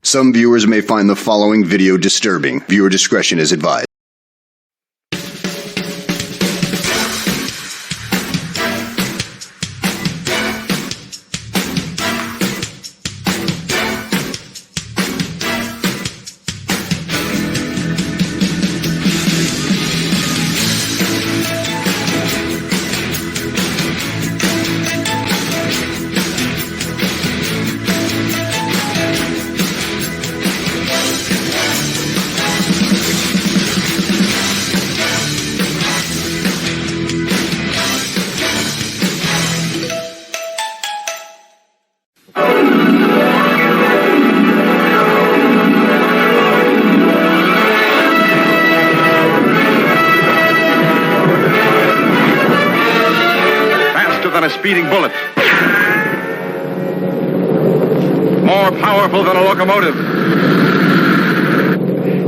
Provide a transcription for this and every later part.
Some viewers may find the following video disturbing. Viewer discretion is advised. Speeding bullet. More powerful than a locomotive.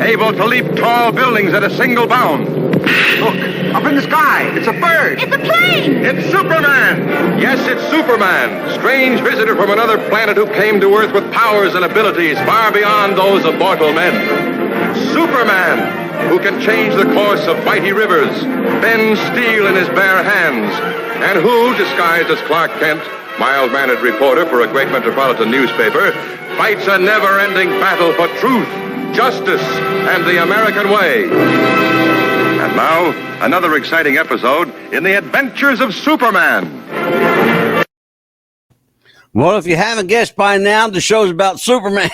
Able to leap tall buildings at a single bound. Look, up in the sky. It's a bird. It's a plane. It's Superman. Yes, it's Superman. Strange visitor from another planet who came to Earth with powers and abilities far beyond those of mortal men. Superman, who can change the course of mighty rivers, bend steel in his bare hands, and who, disguised as Clark Kent, mild-mannered reporter for a great metropolitan newspaper, fights a never-ending battle for truth, justice, and the American way. And now, another exciting episode in the adventures of Superman. Well, if you haven't guessed by now, the show's about Superman.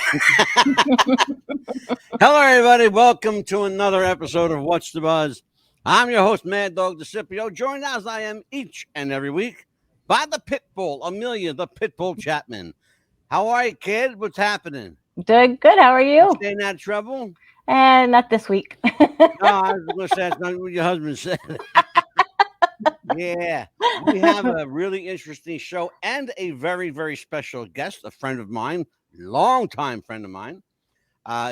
Hello, everybody. Welcome to another episode of What's the Buzz? I'm your host, Mad Dog DeCipio, joined as I am each and every week by the Pitbull, Amelia, the Pitbull Chapman. How are you, kid? What's happening? Doing good. How are you? Staying out of trouble? And not this week. I was going to say, that's not what your husband said. Yeah, we have a really interesting show and a very, very special guest, a friend of mine, longtime friend of mine,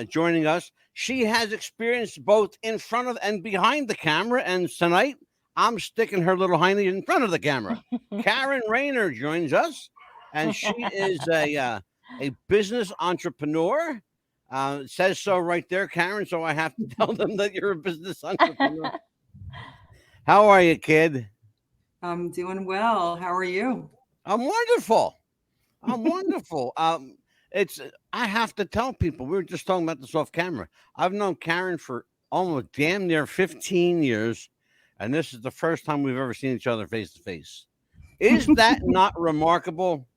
joining us. She has experience both in front of and behind the camera, and tonight I'm sticking her little hiney in front of the camera. Karen Rayner joins us, and she is a business entrepreneur. It says so right there, Karen, so I have to tell them that you're a business entrepreneur. How are you, kid? I'm doing well. How are you? I'm wonderful. I have to tell people, we were just talking about this off camera. I've known Karen for almost damn near 15 years, and this is the first time we've ever seen each other face to face. Is that not remarkable?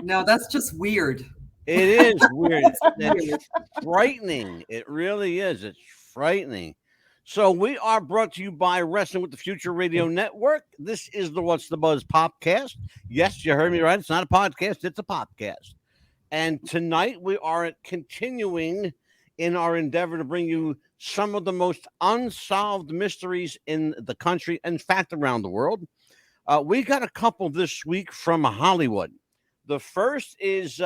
No, that's just weird. It is weird. It's frightening. It really is. It's frightening. So we are brought to you by Wrestling with the Future Radio Network. This is the What's the Buzz podcast. Yes, you heard me right. It's not a podcast. It's a podcast. And tonight we are continuing in our endeavor to bring you some of the most unsolved mysteries in the country, in fact, around the world. We got a couple this week from Hollywood. The first is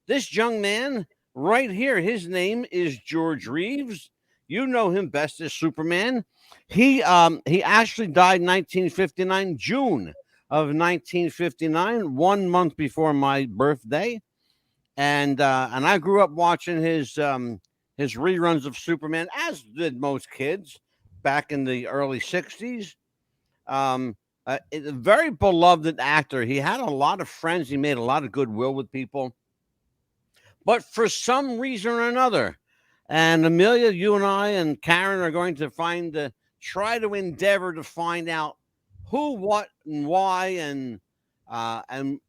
this young man right here. His name is George Reeves. You know him best as Superman. He actually died in 1959, June of 1959, 1 month before my birthday. And I grew up watching his reruns of Superman, as did most kids back in the early 60s. A very beloved actor. He had a lot of friends. He made a lot of goodwill with people. But for some reason or another, and Amelia, you and I and Karen are going to try to endeavor to find out who, what, and why, and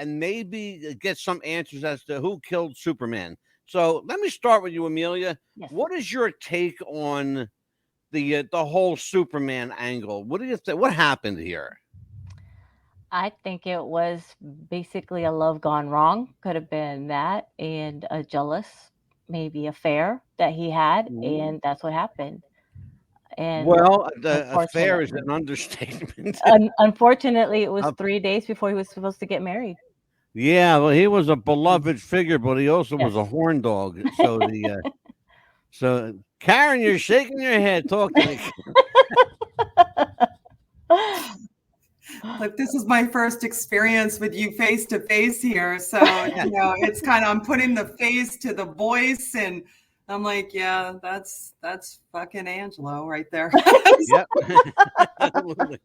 maybe get some answers as to who killed Superman. So let me start with you, Amelia. Yes. What is your take on the whole Superman angle? What do you think? What happened here? I think it was basically a love gone wrong. Could have been that, and a jealous, maybe affair that he had, and that's what happened. And well, the affair is an understatement. Unfortunately, it was 3 days before he was supposed to get married. Yeah, well, he was a beloved figure, but he also was a horn dog. So so Karen, you're shaking your head. Talk to me. Like, this is my first experience with you face to face here. So, it's kind of, I'm putting the face to the voice, and I'm like, yeah, that's fucking Angelo right there. Yep. Absolutely.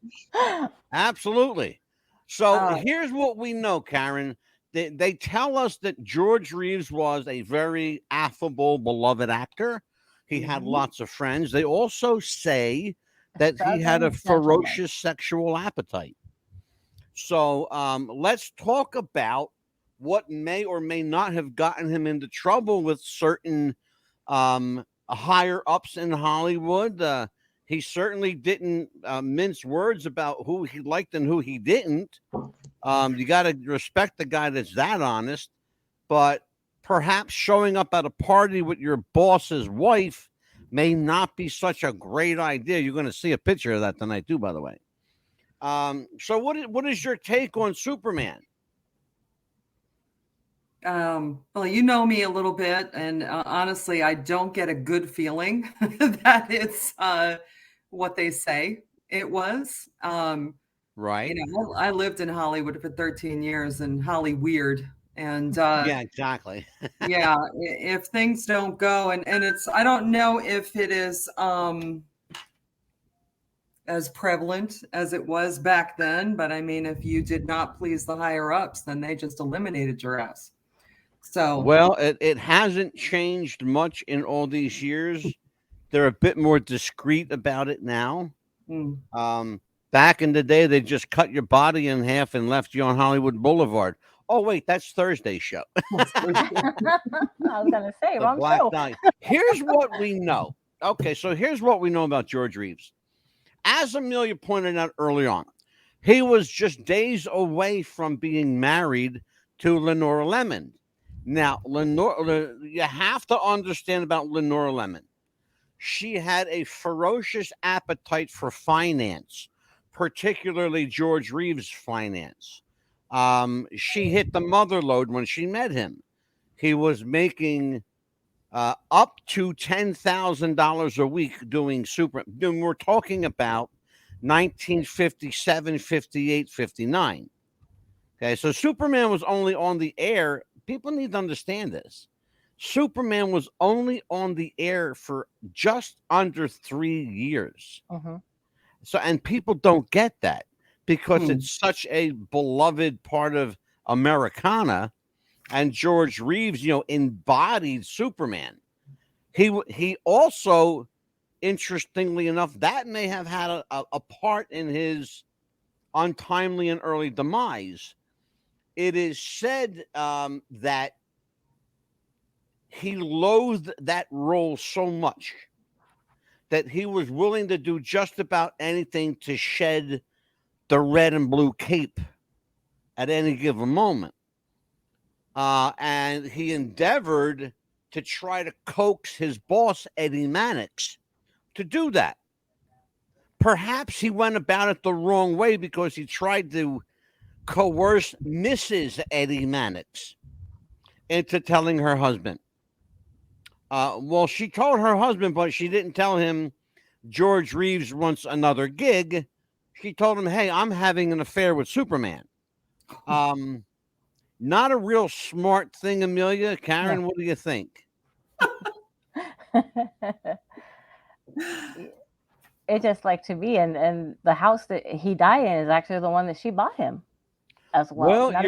Absolutely. So here's what we know, Karen. They tell us that George Reeves was a very affable, beloved actor. He had lots of friends. They also say that he had a ferocious sexual appetite. So let's talk about what may or may not have gotten him into trouble with certain higher ups in Hollywood. He certainly didn't mince words about who he liked and who he didn't. You got to respect the guy that's that honest. But perhaps showing up at a party with your boss's wife may not be such a great idea. You're going to see a picture of that tonight, too, by the way. So what is your take on Superman? Well, you know me a little bit, and honestly, I don't get a good feeling that it's what they say it was. Right. I lived in Hollywood for 13 years, and Holly weird. And yeah, exactly. yeah, if things don't go, and I don't know if it is as prevalent as it was back then, but I mean, if you did not please the higher ups, then they just eliminated your ass. So, well, it hasn't changed much in all these years. They're a bit more discreet about it now. Back in the day, they just cut your body in half and left you on Hollywood Boulevard. Oh, wait, that's Thursday's show. I was going to say, wrong Black show. Knight. Here's what we know. Okay, so here's what we know about George Reeves. As Amelia pointed out early on, he was just days away from being married to Leonore Lemmon. Now, Leonore, you have to understand about Leonore Lemmon. She had a ferocious appetite for finance, particularly George Reeves' finance. She hit the mother lode when she met him. He was making up to $10,000 a week doing we're talking about 1957, 58, 59. Okay, so Superman was only on the air. People need to understand this. Superman was only on the air for just under 3 years. So, and people don't get that because it's such a beloved part of Americana. And George Reeves, embodied Superman. He also, interestingly enough, that may have had a part in his untimely and early demise. It is said that he loathed that role so much that he was willing to do just about anything to shed the red and blue cape at any given moment. And he endeavored to try to coax his boss, Eddie Mannix, to do that. Perhaps he went about it the wrong way because he tried to coerce Mrs. Eddie Mannix into telling her husband. Well, she told her husband, but she didn't tell him George Reeves wants another gig. She told him, hey, I'm having an affair with Superman. Not a real smart thing, Amelia. Karen, what do you think? It's just like, to me, and the house that he died in is actually the one that she bought him as well. Well,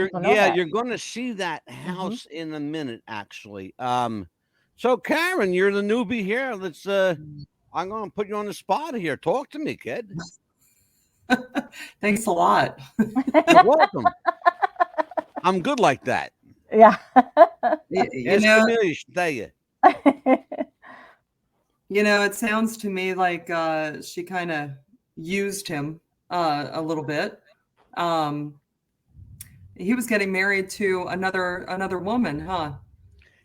you're going to see that house in a minute, actually. So Karen, you're the newbie here. Let's I'm going to put you on the spot here. Talk to me, kid. Thanks a lot. You're welcome. I'm good like that. Yeah. Amelia should tell you. It sounds to me like she kind of used him a little bit. He was getting married to another woman, huh?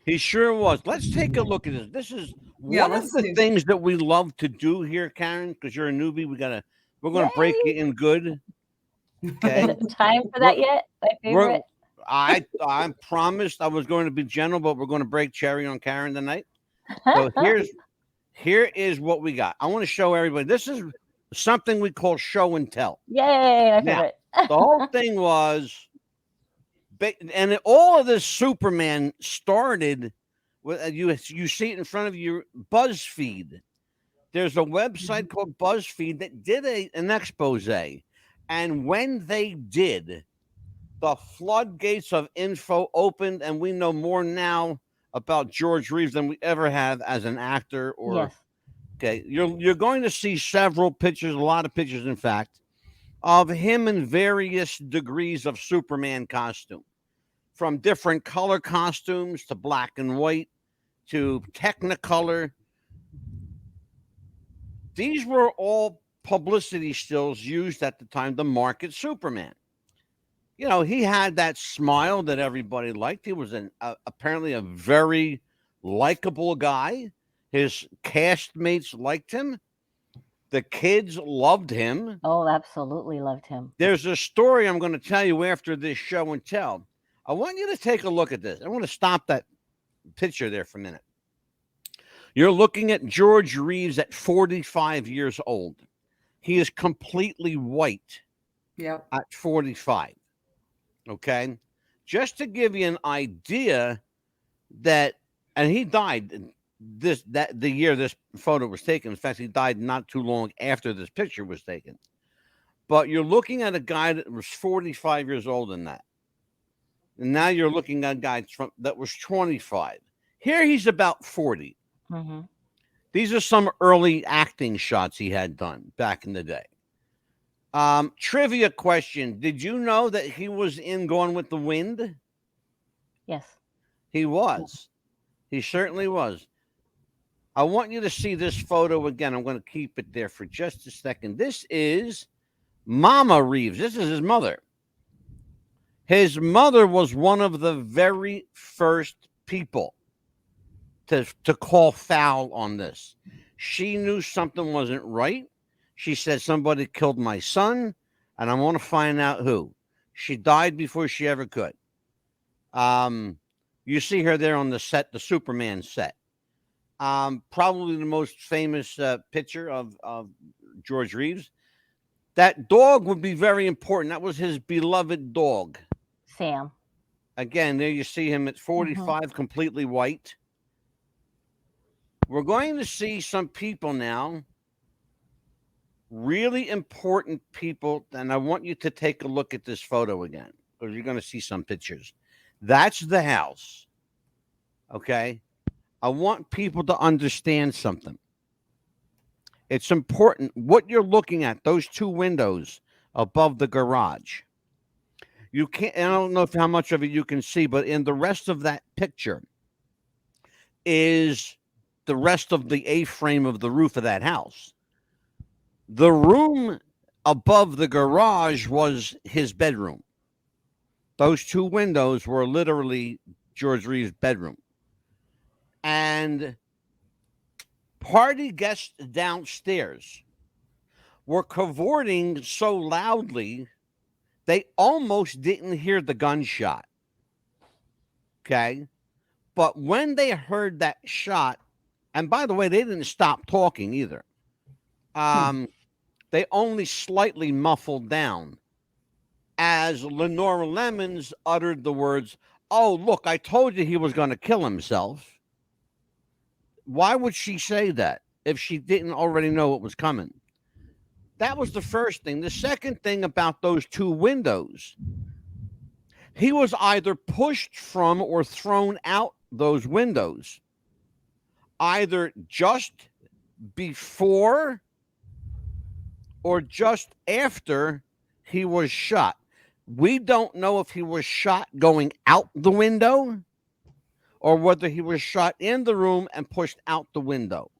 He sure was. Let's take a look at this. This is one of the things that we love to do here, Karen, because you're a newbie. We're gonna break you in good. Okay. Time for that yet? My favorite. I promised I was going to be gentle, but we're going to break cherry on Karen tonight. So here is what we got. I want to show everybody. This is something we call show and tell. Yay! Now, The whole thing was, and all of this Superman started with you see it in front of your BuzzFeed. There's a website called BuzzFeed that did an expose, and when they did, the floodgates of info opened, and we know more now about George Reeves than we ever have as an actor. Or Yes. okay, you're going to see several pictures, a lot of pictures, in fact, of him in various degrees of Superman costume, from different color costumes to black and white to Technicolor. These were all publicity stills used at the time to market Superman. You know, he had that smile that everybody liked. He was apparently a very likable guy. His castmates liked him. The kids loved him. Oh, absolutely loved him. There's a story I'm going to tell you after this show and tell. I want you to take a look at this. I want to stop that picture there for a minute. You're looking at George Reeves at 45 years old. He is completely white at 45. Okay? Just to give you an idea that, and he died the year this photo was taken. In fact, he died not too long after this picture was taken. But you're looking at a guy that was 45 years old in that. And now you're looking at a guy that was 25. Here he's about 40. Mm-hmm. These are some early acting shots he had done back in the day. Trivia question. Did you know that he was in Gone with the Wind? Yes. He was. He certainly was. I want you to see this photo again. I'm going to keep it there for just a second. This is Mama Reeves. This is his mother. His mother was one of the very first people to call foul on this. She knew something wasn't right. She said, somebody killed my son, and I want to find out who. She died before she ever could. You see her there on the set, the Superman set. Probably the most famous picture of George Reeves. That dog would be very important. That was his beloved dog. Sam. Again, there you see him at 45, completely white. We're going to see some people now, really important people, and I want you to take a look at this photo again, because you're going to see some pictures. That's the house, okay? I want people to understand something. It's important what you're looking at, those two windows above the garage. You can't, I don't know how much of it you can see, but in the rest of that picture is the rest of the A-frame of the roof of that house. The room above the garage was his bedroom. Those two windows were literally George Reeves' bedroom. And party guests downstairs were cavorting so loudly they almost didn't hear the gunshot. Okay? But when they heard that shot, and by the way, they didn't stop talking either. They only slightly muffled down as Leonore Lemmon uttered the words, "Oh, look, I told you he was going to kill himself." Why would she say that if she didn't already know what was coming? That was the first thing. The second thing about those two windows, he was either pushed from or thrown out those windows, either just before or just after he was shot. We don't know if he was shot going out the window or whether he was shot in the room and pushed out the window,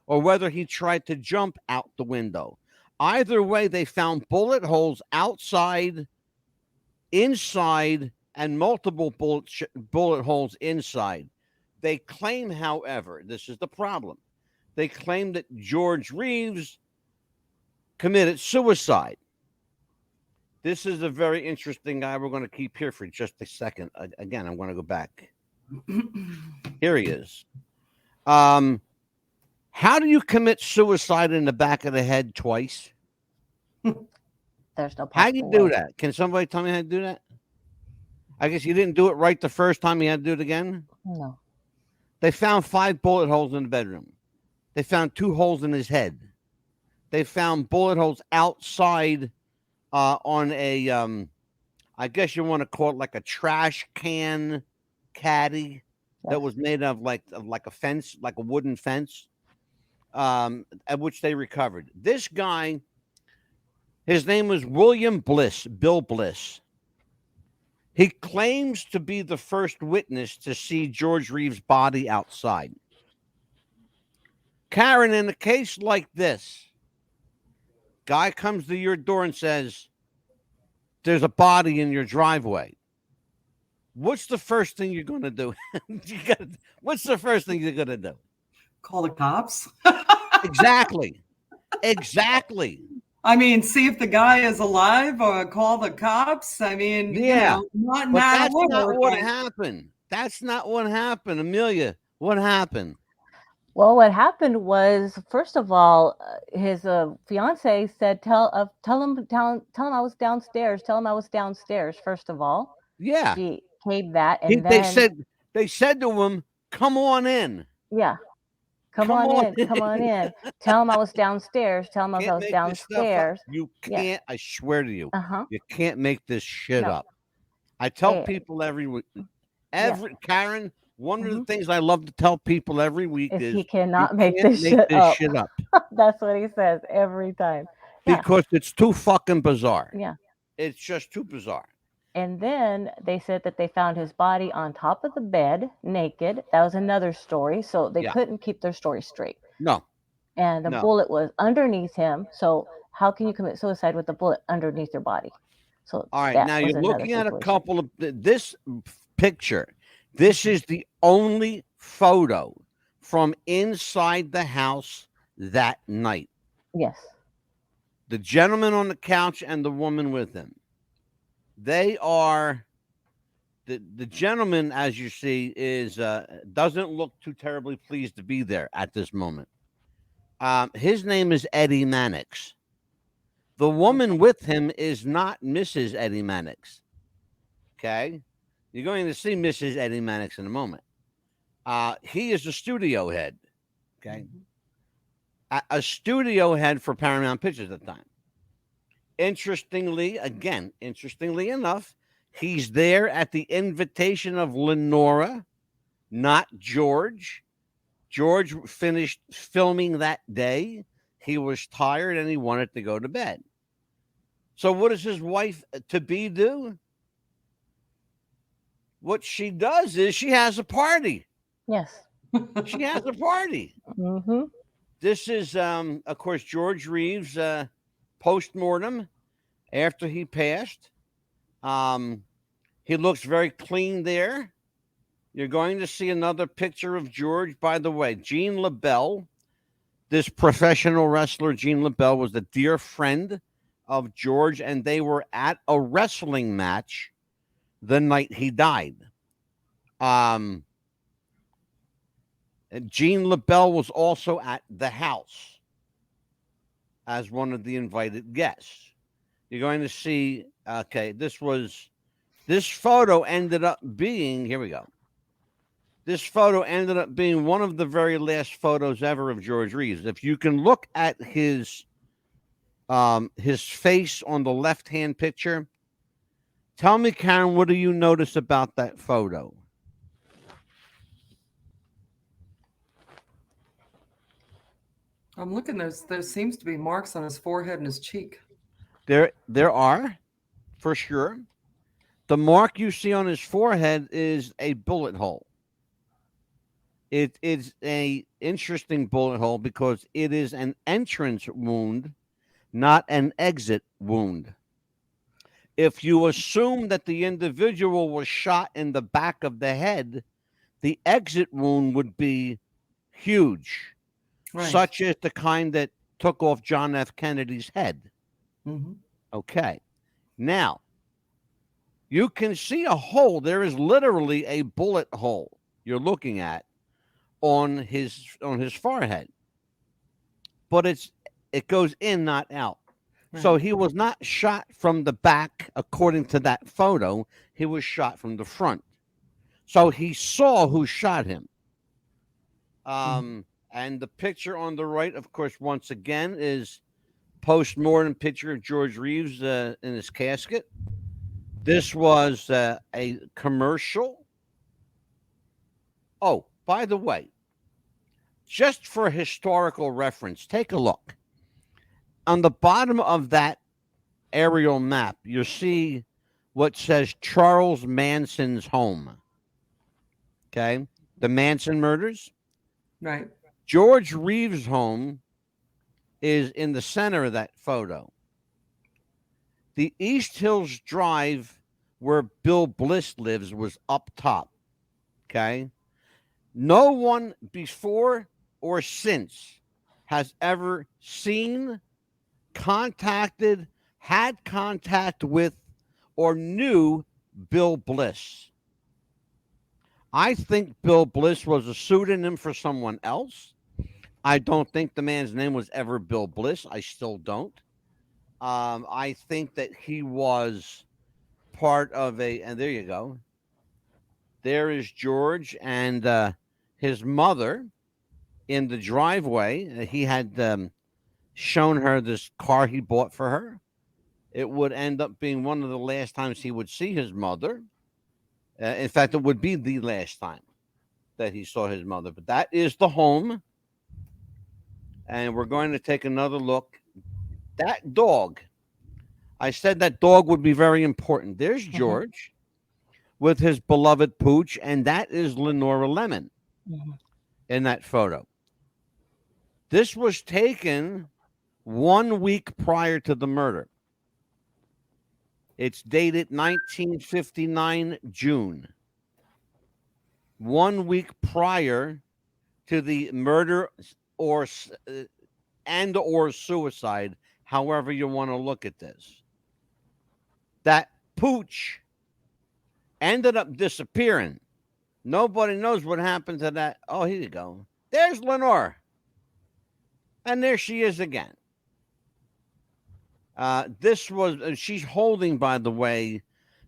or whether he tried to jump out the window. Either way, they found bullet holes outside, inside, and multiple bullet holes inside. They claim, however, this is the problem. They claim that George Reeves committed suicide. This is a very interesting guy. We're going to keep here for just a second. Again, I'm going to go back. Here he is. How do you commit suicide in the back of the head twice? There's no How do you possible do way. that? Can somebody tell me how to do that? I guess you didn't do it right the first time. You had to do it again. No. They found 5 bullet holes in the bedroom. They found 2 holes in his head. They found bullet holes outside on a, I guess you want to call it like a trash can caddy that Yes. was made of like a fence, like a wooden fence, at which they recovered. This guy, his name was William Bliss, Bill Bliss. He claims to be the first witness to see George Reeves' body outside. Karen, in a case like this, guy comes to your door and says, there's a body in your driveway. What's the first thing you're going to do? What's the first thing you're going to do? Call the cops. Exactly. Exactly. I mean, see if the guy is alive or call the cops. I mean, Yeah. not But not that's order, not what but- happened. That's not what happened. Amelia, what happened? Well, what happened was, first of all, his fiance said, "Tell him I was downstairs. Tell him I was downstairs." First of all, Yeah. she caved that, and They then said to him, come on in. yeah, come on in. Tell him I was downstairs. Tell him I Can't was make this stuff up. downstairs. You Yeah. can't, I swear to you, Uh-huh. you can't make this shit No. up. I tell Eh, people every week, Yeah. Karen, one of the Mhm. things I love to tell people every week Is is he you cannot make can't this make shit this up. shit up That's what he says every time. Yeah. because it's too fucking bizarre. Yeah. It's just too bizarre. And then they said that they found his body on top of the bed, naked. That was another story. So they Yeah. couldn't keep their story straight. No. And the No. bullet was underneath him. So how can you commit suicide with a bullet underneath your body? So All right, that now was you're another looking at a situation. couple of this picture. This is the only photo from inside the house that night. Yes. The gentleman on the couch and the woman with him. They are the gentleman, as you see, is doesn't look too terribly pleased to be there at this moment. His name is Eddie Mannix. The woman with him is not Mrs. Eddie Mannix. Okay, you're going to see Mrs. Eddie Mannix in a moment. He is a studio head. Okay, a studio head for Paramount Pictures at the time. Interestingly enough, he's there at the invitation of Leonore, not George. George finished filming that day. He was tired and he wanted to go to bed. So what does his wife to be do? What she does is she has a party. Yes. She has a party. Mm-hmm. This is, of course, George Reeves' post-mortem after he passed. He looks very clean there. You're going to see another picture of George. By the way, Gene LaBelle, this professional wrestler, Gene LaBelle, was a dear friend of George, and they were at a wrestling match the night he died. Gene LaBelle was also at the house as one of the invited guests. You're going to see, okay, this photo ended up being, here we go. This photo ended up being one of the very last photos ever of George Reeves. If you can look at his face on the left-hand picture, tell me, Karen, what do you notice about that photo? I'm looking. There seems to be marks on his forehead and his cheek. There are, for sure. The mark you see on his forehead is a bullet hole. It is a interesting bullet hole because it is an entrance wound, not an exit wound. If you assume that the individual was shot in the back of the head, the exit wound would be huge, Right. such as the kind that took off John F. Kennedy's head. Mm-hmm. Okay. Now, you can see a hole. There is literally a bullet hole you're looking at on his forehead. But it goes in, not out. So he was not shot from the back, according to that photo. He was shot from the front. So he saw who shot him. And the picture on the right, of course, once again, is post-mortem picture of George Reeves in his casket. This was a commercial. Oh, by the way, just for historical reference, take a look. On the bottom of that aerial map, you see what says Charles Manson's home. Okay? The Manson murders. Right. George Reeves' home is in the center of that photo. The East Hills Drive, where Bill Bliss lives, was up top. Okay? No one before or since has ever seen, contacted, had contact with, or knew Bill Bliss. I think Bill Bliss was a pseudonym for someone else. I don't think the man's name was ever Bill Bliss. I still don't. I think that he was part of and there you go. There is George and his mother in the driveway. He had shown her this car he bought for her. It would end up being one of the last times he would see his mother. In fact, it would be the last time that he saw his mother. But that is the home. And we're going to take another look. That dog, I said that dog would be very important. There's George with his beloved Pooch, and that is Leonore Lemmon in that photo. This was taken 1 week prior to the murder. It's dated 1959 June. 1 week prior to the murder or suicide, however you want to look at this. That Pooch ended up disappearing. Nobody knows what happened to that. Oh, here you go. There's Lenore. And there she is again. This was, she's holding, by the way,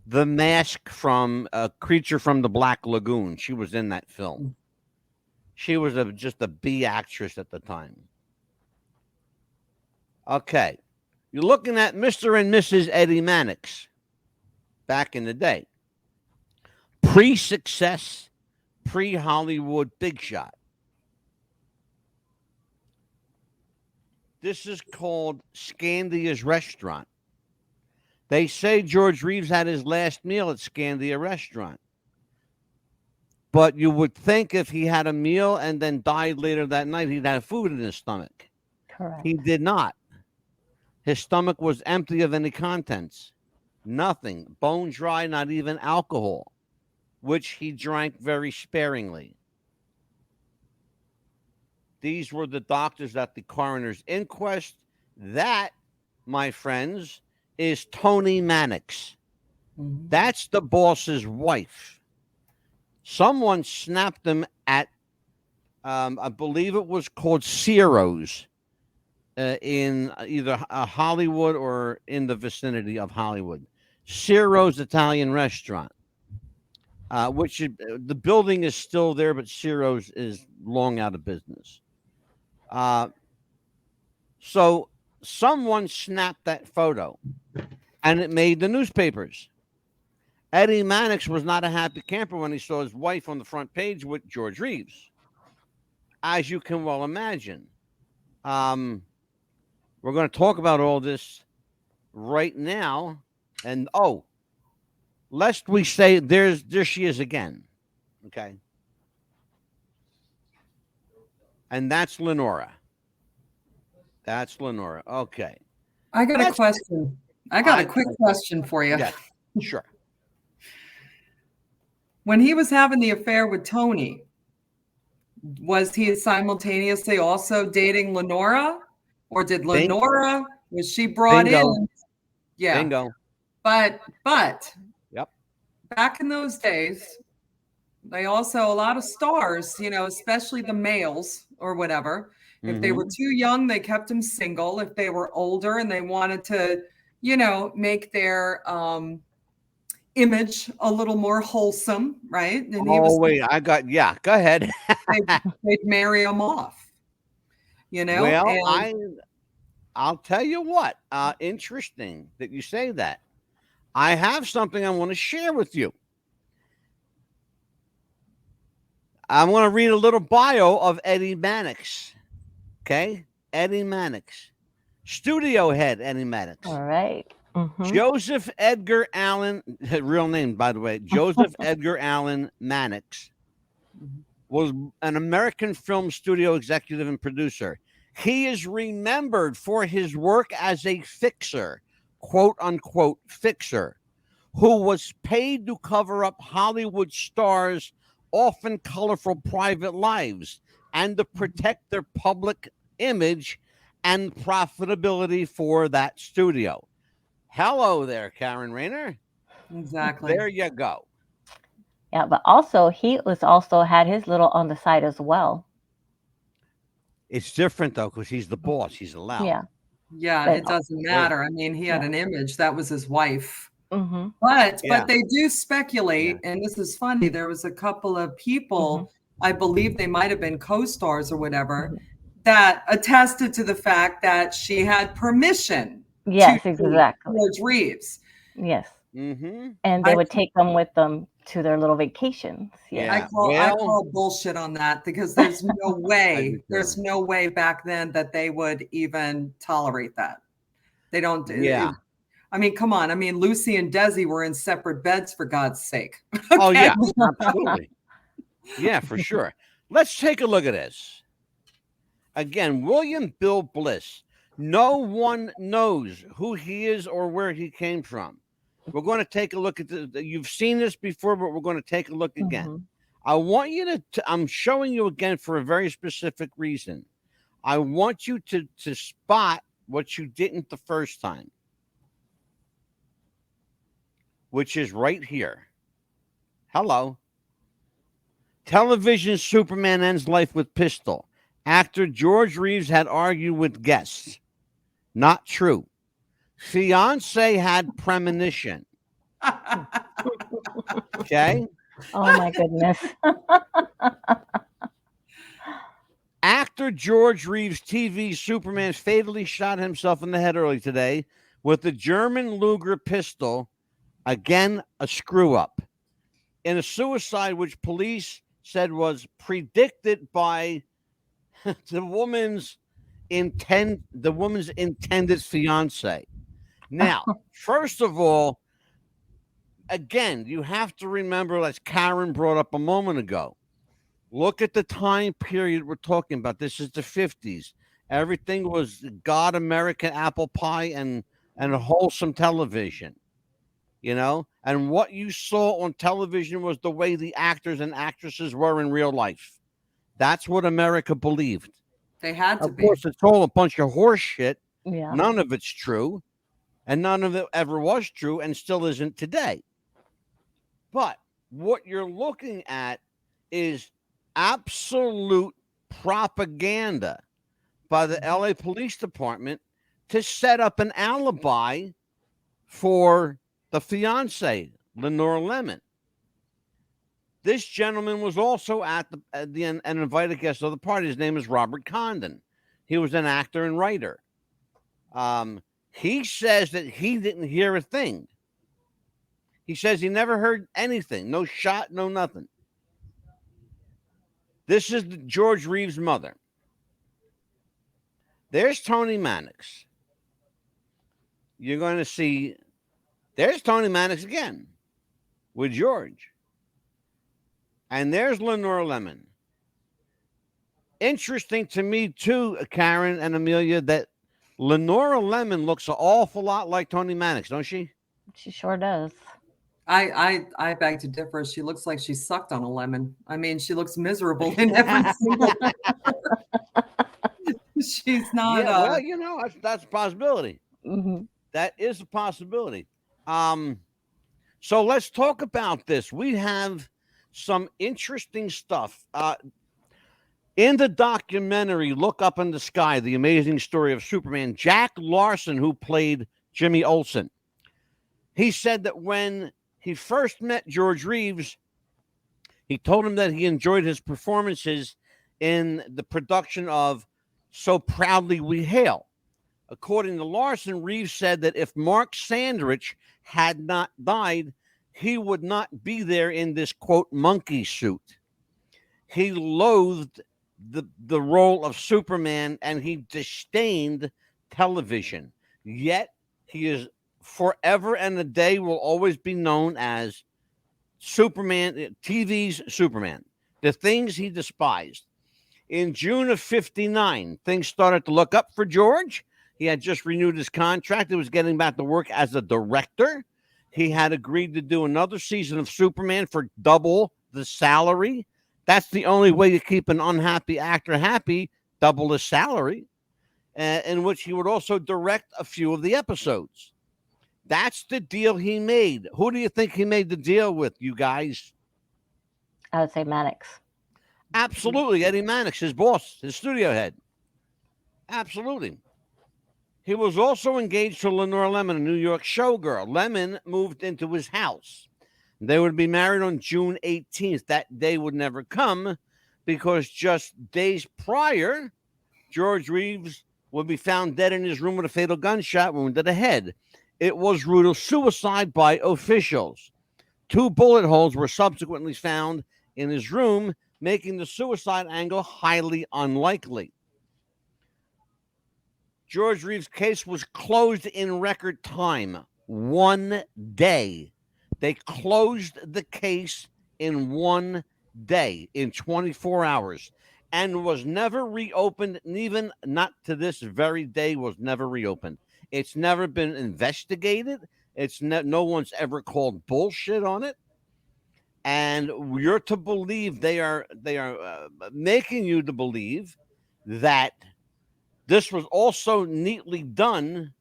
the mask from a Creature from the Black Lagoon. She was in that film. She was just a B actress at the time. Okay. You're looking at Mr. and Mrs. Eddie Mannix back in the day. Pre-success, pre-Hollywood big shot. This is called Scandia's Restaurant. They say George Reeves had his last meal at Scandia Restaurant. But you would think if he had a meal and then died later that night, he'd have food in his stomach. Correct. He did not. His stomach was empty of any contents. Nothing. Bone dry, not even alcohol, which he drank very sparingly. These were the doctors at the coroner's inquest. That, my friends, is Tony Mannix. That's the boss's wife. Someone snapped them at, I believe it was called Ciro's in either Hollywood or in the vicinity of Hollywood. Ciro's Italian restaurant, which the building is still there, but Ciro's is long out of business. So someone snapped that photo and it made the newspapers. Eddie Mannix was not a happy camper when he saw his wife on the front page with George Reeves, as you can well imagine. We're going to talk about all this right now. And lest we say there she is again. Okay. And that's Lenora. That's Lenora. Okay. I got a question. I got a quick question for you. Yeah, sure. When he was having the affair with Tony, was he simultaneously also dating Lenora? Or did Lenora, was she brought in? Yeah. Bingo. But yep. Back in those days, they also, a lot of stars, especially the males or whatever, If they were too young, they kept them single. If they were older and they wanted to, make their image a little more wholesome, right? And Go ahead. they'd marry them off, Well, and I'll tell you what, interesting that you say that. I have something I want to share with you. I want to read a little bio of Eddie Mannix. Okay? Eddie Mannix. Studio head Eddie Mannix. All right. Joseph Edgar Allen, real name, by the way, Joseph Edgar Allen Mannix, was an American film studio executive and producer. He is remembered for his work as a fixer, quote unquote fixer, who was paid to cover up Hollywood stars' often colorful private lives and to protect their public image and profitability for that studio. Hello there, Karen Rayner. Exactly. There you go. Yeah, but also he was also had his little on the side as well. It's different though, because he's the boss. He's allowed. Yeah. Yeah, But- it doesn't matter. I mean, he had Yeah. an image. That was his wife. Mm-hmm. But Yeah. they do speculate, and this is funny. There was a couple of people, I believe they might have been co-stars or whatever, that attested to the fact that she had permission. Yes, to date exactly. George Reeves. Yes. Mm-hmm. And they would take them with them to their little vacations. Yeah. I call bullshit on that because there's no way. There's no way back then that they would even tolerate that. They don't. Yeah. I mean, come on. I mean, Lucy and Desi were in separate beds for God's sake. Oh yeah, absolutely. Yeah, for sure. Let's take a look at this. Again, William Bill Bliss. No one knows who he is or where he came from. We're going to take a look at this. You've seen this before, but we're going to take a look again. I want you to, I'm showing you again for a very specific reason. I want you to spot what you didn't the first time, which is right here. Hello. Television Superman ends life with pistol. Actor George Reeves had argued with guests. Not true. Fiance had premonition. Okay. Oh my goodness. Actor George Reeves' TV Superman fatally shot himself in the head early today with a German Luger pistol. Again, a screw up. In a suicide which police said was predicted by the woman's intended fiance. Now, first of all, again, you have to remember, as Karen brought up a moment ago, look at the time period we're talking about. This is the 50s. Everything was God, American apple pie, and a wholesome television, you know? And what you saw on television was the way the actors and actresses were in real life. That's what America believed. They had to be. Of course, it's all a bunch of horse shit. Yeah. None of it's true. And none of it ever was true and still isn't today. But what you're looking at is absolute propaganda by the LA Police Department to set up an alibi for the fiance, Leonore Lemmon. This gentleman was also at an invited guest of the party. His name is Robert Condon. He was an actor and writer. He says that he didn't hear a thing. He says he never heard anything. No shot, no nothing. This is George Reeves' mother. There's Tony Mannix. You're going to see, there's Tony Mannix again with George. And there's Leonore Lemmon. Interesting to me, too, Karen and Amelia, that Leonore Lemmon looks an awful lot like Tony Mannix, don't she? She sure does. I beg to differ. She looks like she sucked on a lemon. I mean, she looks miserable in every single. She's not. Yeah, well, you know, that's a possibility. Mm-hmm. That is a possibility. So let's talk about this. We have some interesting stuff. In the documentary, Look Up in the Sky, The Amazing Story of Superman, Jack Larson, who played Jimmy Olsen, he said that when he first met George Reeves, he told him that he enjoyed his performances in the production of So Proudly We Hail. According to Larson, Reeves said that if Mark Sandrich had not died, he would not be there in this, quote, monkey suit. He loathed the role of Superman, and he disdained television. Yet he is forever and a day will always be known as Superman, TV's Superman. The things he despised. In June of 59, things started to look up for George. He had just renewed his contract. He was getting back to work as a director. He had agreed to do another season of Superman for double the salary. That's the only way to keep an unhappy actor happy, double the salary, in which he would also direct a few of the episodes. That's the deal he made. Who do you think he made the deal with, you guys? I would say Mannix. Absolutely. Eddie Mannix, his boss, his studio head. Absolutely. He was also engaged to Leonore Lemmon, a New York showgirl. Lemmon moved into his house. They would be married on June 18th. That day would never come because just days prior, George Reeves would be found dead in his room with a fatal gunshot wound to the head. It was ruled a suicide by officials. 2 bullet holes were subsequently found in his room, making the suicide angle highly unlikely. George Reeves' case was closed in record time, 1 day. They closed the case in 1 day, in 24 hours, and was never reopened, and even not to this very day was never reopened. It's never been investigated. It's no one's ever called bullshit on it. And you're to believe they are making you to believe that this was also neatly done,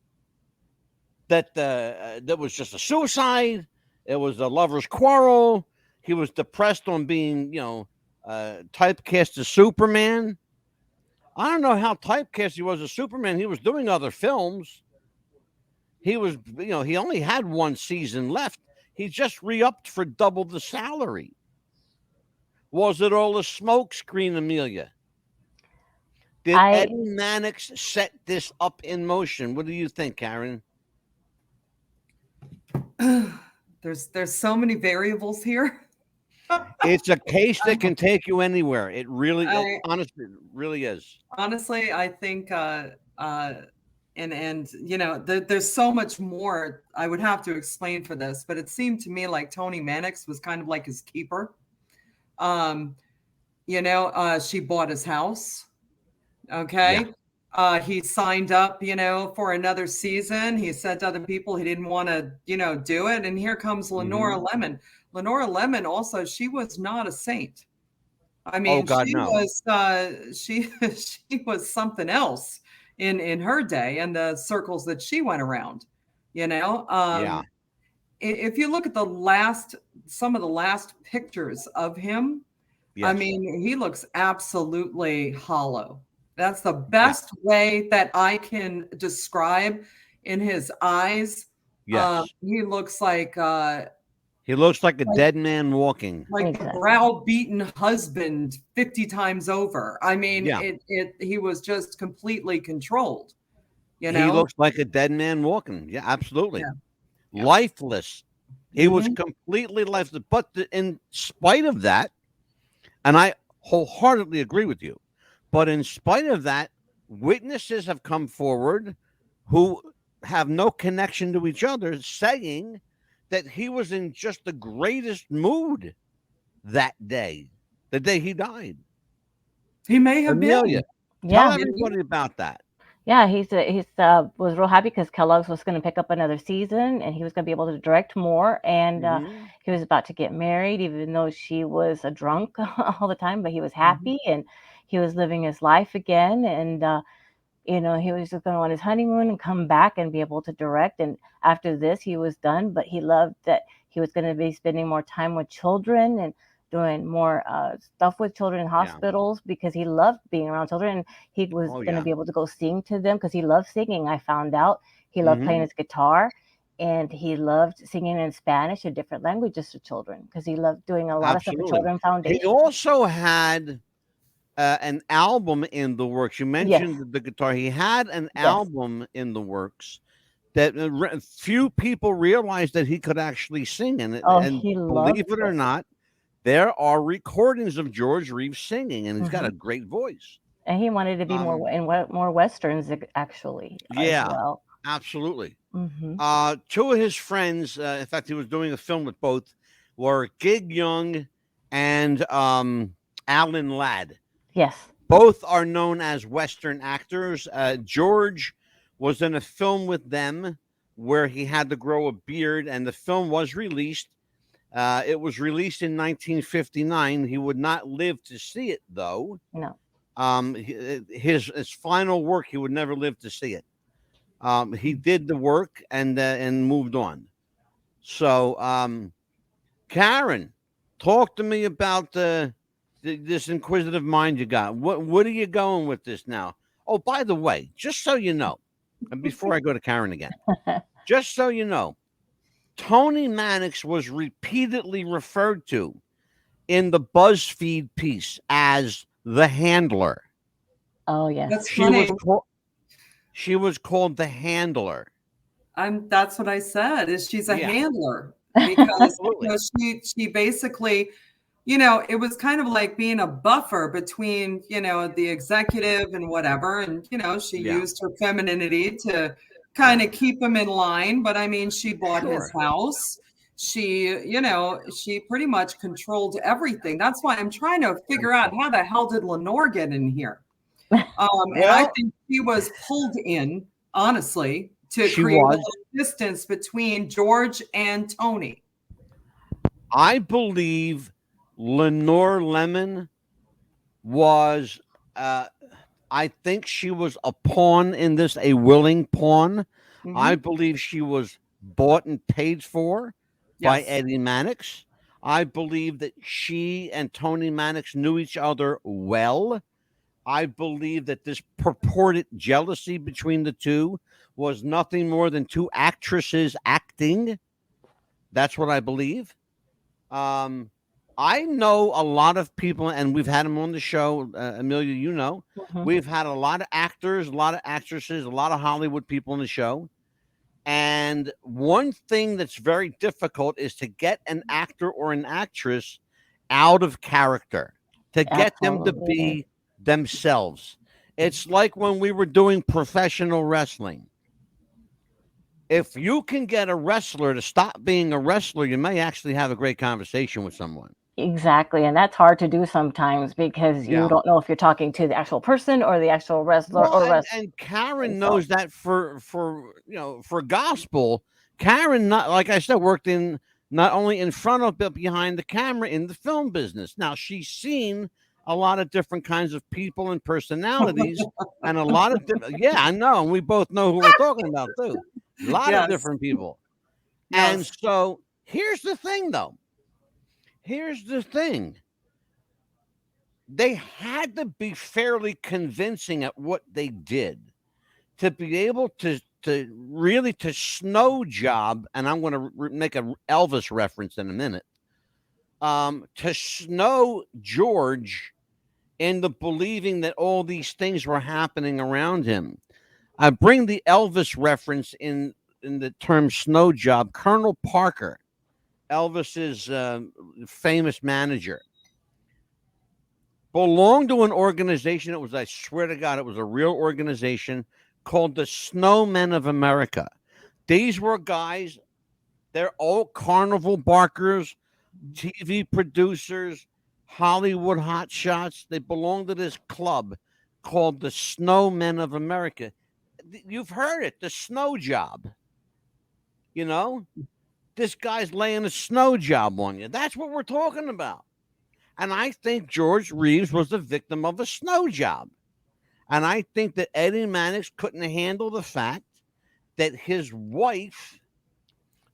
that that was just a suicide. It was a lover's quarrel. He was depressed on being, typecast as Superman. I don't know how typecast he was as Superman. He was doing other films. He was, he only had 1 season left. He just re-upped for double the salary. Was it all a smokescreen, Amelia? Did Eddie Mannix set this up in motion? What do you think, Karen? There's so many variables here. It's a case that can take you anywhere. It really, honestly, it really is. Honestly, I think, there's so much more I would have to explain for this, but it seemed to me like Tony Mannix was kind of like his keeper. She bought his house. Okay. Yeah. He signed up, for another season. He said to other people he didn't want to, do it. And here comes Leonore Lemmon. Leonore Lemmon also, she was not a saint. I mean, she was something else in her day and the circles that she went around, Yeah. If you look at some of the last pictures of him, yes. I mean, he looks absolutely hollow. That's the best way that I can describe in his eyes. Yes. He looks like a dead man walking. Like a browbeaten husband 50 times over. I mean, he was just completely controlled. He looks like a dead man walking. Yeah, absolutely. Yeah. Lifeless. He was completely lifeless. But in spite of that, and I wholeheartedly agree with you, but in spite of that, witnesses have come forward who have no connection to each other, saying that he was in just the greatest mood that day, the day he died. He may have Amelia, been. Tell everybody about that. Yeah, he's was real happy because Kellogg's was going to pick up another season and he was going to be able to direct more. And he was about to get married, even though she was a drunk all the time, but he was happy and he was living his life again. And, he was just going on his honeymoon and come back and be able to direct. And after this, he was done, but he loved that he was going to be spending more time with children. And doing more stuff with children in hospitals because he loved being around children. And he was going to be able to go sing to them because he loved singing. I found out he loved playing his guitar, and he loved singing in Spanish and different languages to children because he loved doing a lot of stuff with Children Foundation. He also had an album in the works. You mentioned the guitar. He had an album in the works that few people realized that he could actually sing. And believe it or not, there are recordings of George Reeves singing, and he's got a great voice. And he wanted to be more westerns, actually. Yeah, as well. Absolutely. Two of his friends, in fact, he was doing a film with both, were Gig Young and Alan Ladd. Yes. Both are known as Western actors. George was in a film with them where he had to grow a beard, and the film was released. It was released in 1959. He would not live to see it, though. No. His final work, he would never live to see it. He did the work and moved on. So, Karen, talk to me about this inquisitive mind you got. What are you going with this now? Oh, by the way, just so you know, and before I go to Karen again, just so you know, Tony Mannix was repeatedly referred to in the BuzzFeed piece as the handler. Oh, yes. That's funny. She was called the handler. That's what I said, is she's a handler. Because she basically, it was kind of like being a buffer between, the executive and whatever. And, she used her femininity to kind of keep him in line. But I mean, she bought his house. She pretty much controlled everything. That's why I'm trying to figure out how the hell did Lenore get in here? And I think she was pulled in, honestly, to create a distance between George and Tony. I believe Leonore Lemmon was, I think she was a pawn in this, a willing pawn. I believe she was bought and paid for by Eddie Mannix. I believe that she and Tony Mannix knew each other well. I believe that this purported jealousy between the two was nothing more than two actresses acting. That's what I believe. I know a lot of people, and we've had them on the show, Amelia, we've had a lot of actors, a lot of actresses, a lot of Hollywood people on the show. And one thing that's very difficult is to get an actor or an actress out of character, to get them to be themselves. It's like when we were doing professional wrestling. If you can get a wrestler to stop being a wrestler, you may actually have a great conversation with someone. Exactly. And that's hard to do sometimes because you don't know if you're talking to the actual person or the actual wrestler and Karen knows that for gospel. Karen, like I said, worked in not only in front of but behind the camera in the film business. Now she's seen a lot of different kinds of people and personalities and a lot of I know, and we both know who we're talking about too. A lot of different people. And so here's the thing though. Here's the thing. They had to be fairly convincing at what they did to be able to really snow job, and I'm going to make an Elvis reference in a minute, to snow George into believing that all these things were happening around him. I bring the Elvis reference in the term snow job. Colonel Parker, Elvis's famous manager, belonged to an organization. It was, I swear to God, it was a real organization called the Snowmen of America. These were guys, they're all carnival barkers, TV producers, Hollywood hotshots. They belonged to this club called the Snowmen of America. You've heard it, the snow job. This guy's laying a snow job on you. That's what we're talking about. And I think George Reeves was the victim of a snow job. And I think that Eddie Mannix couldn't handle the fact that his wife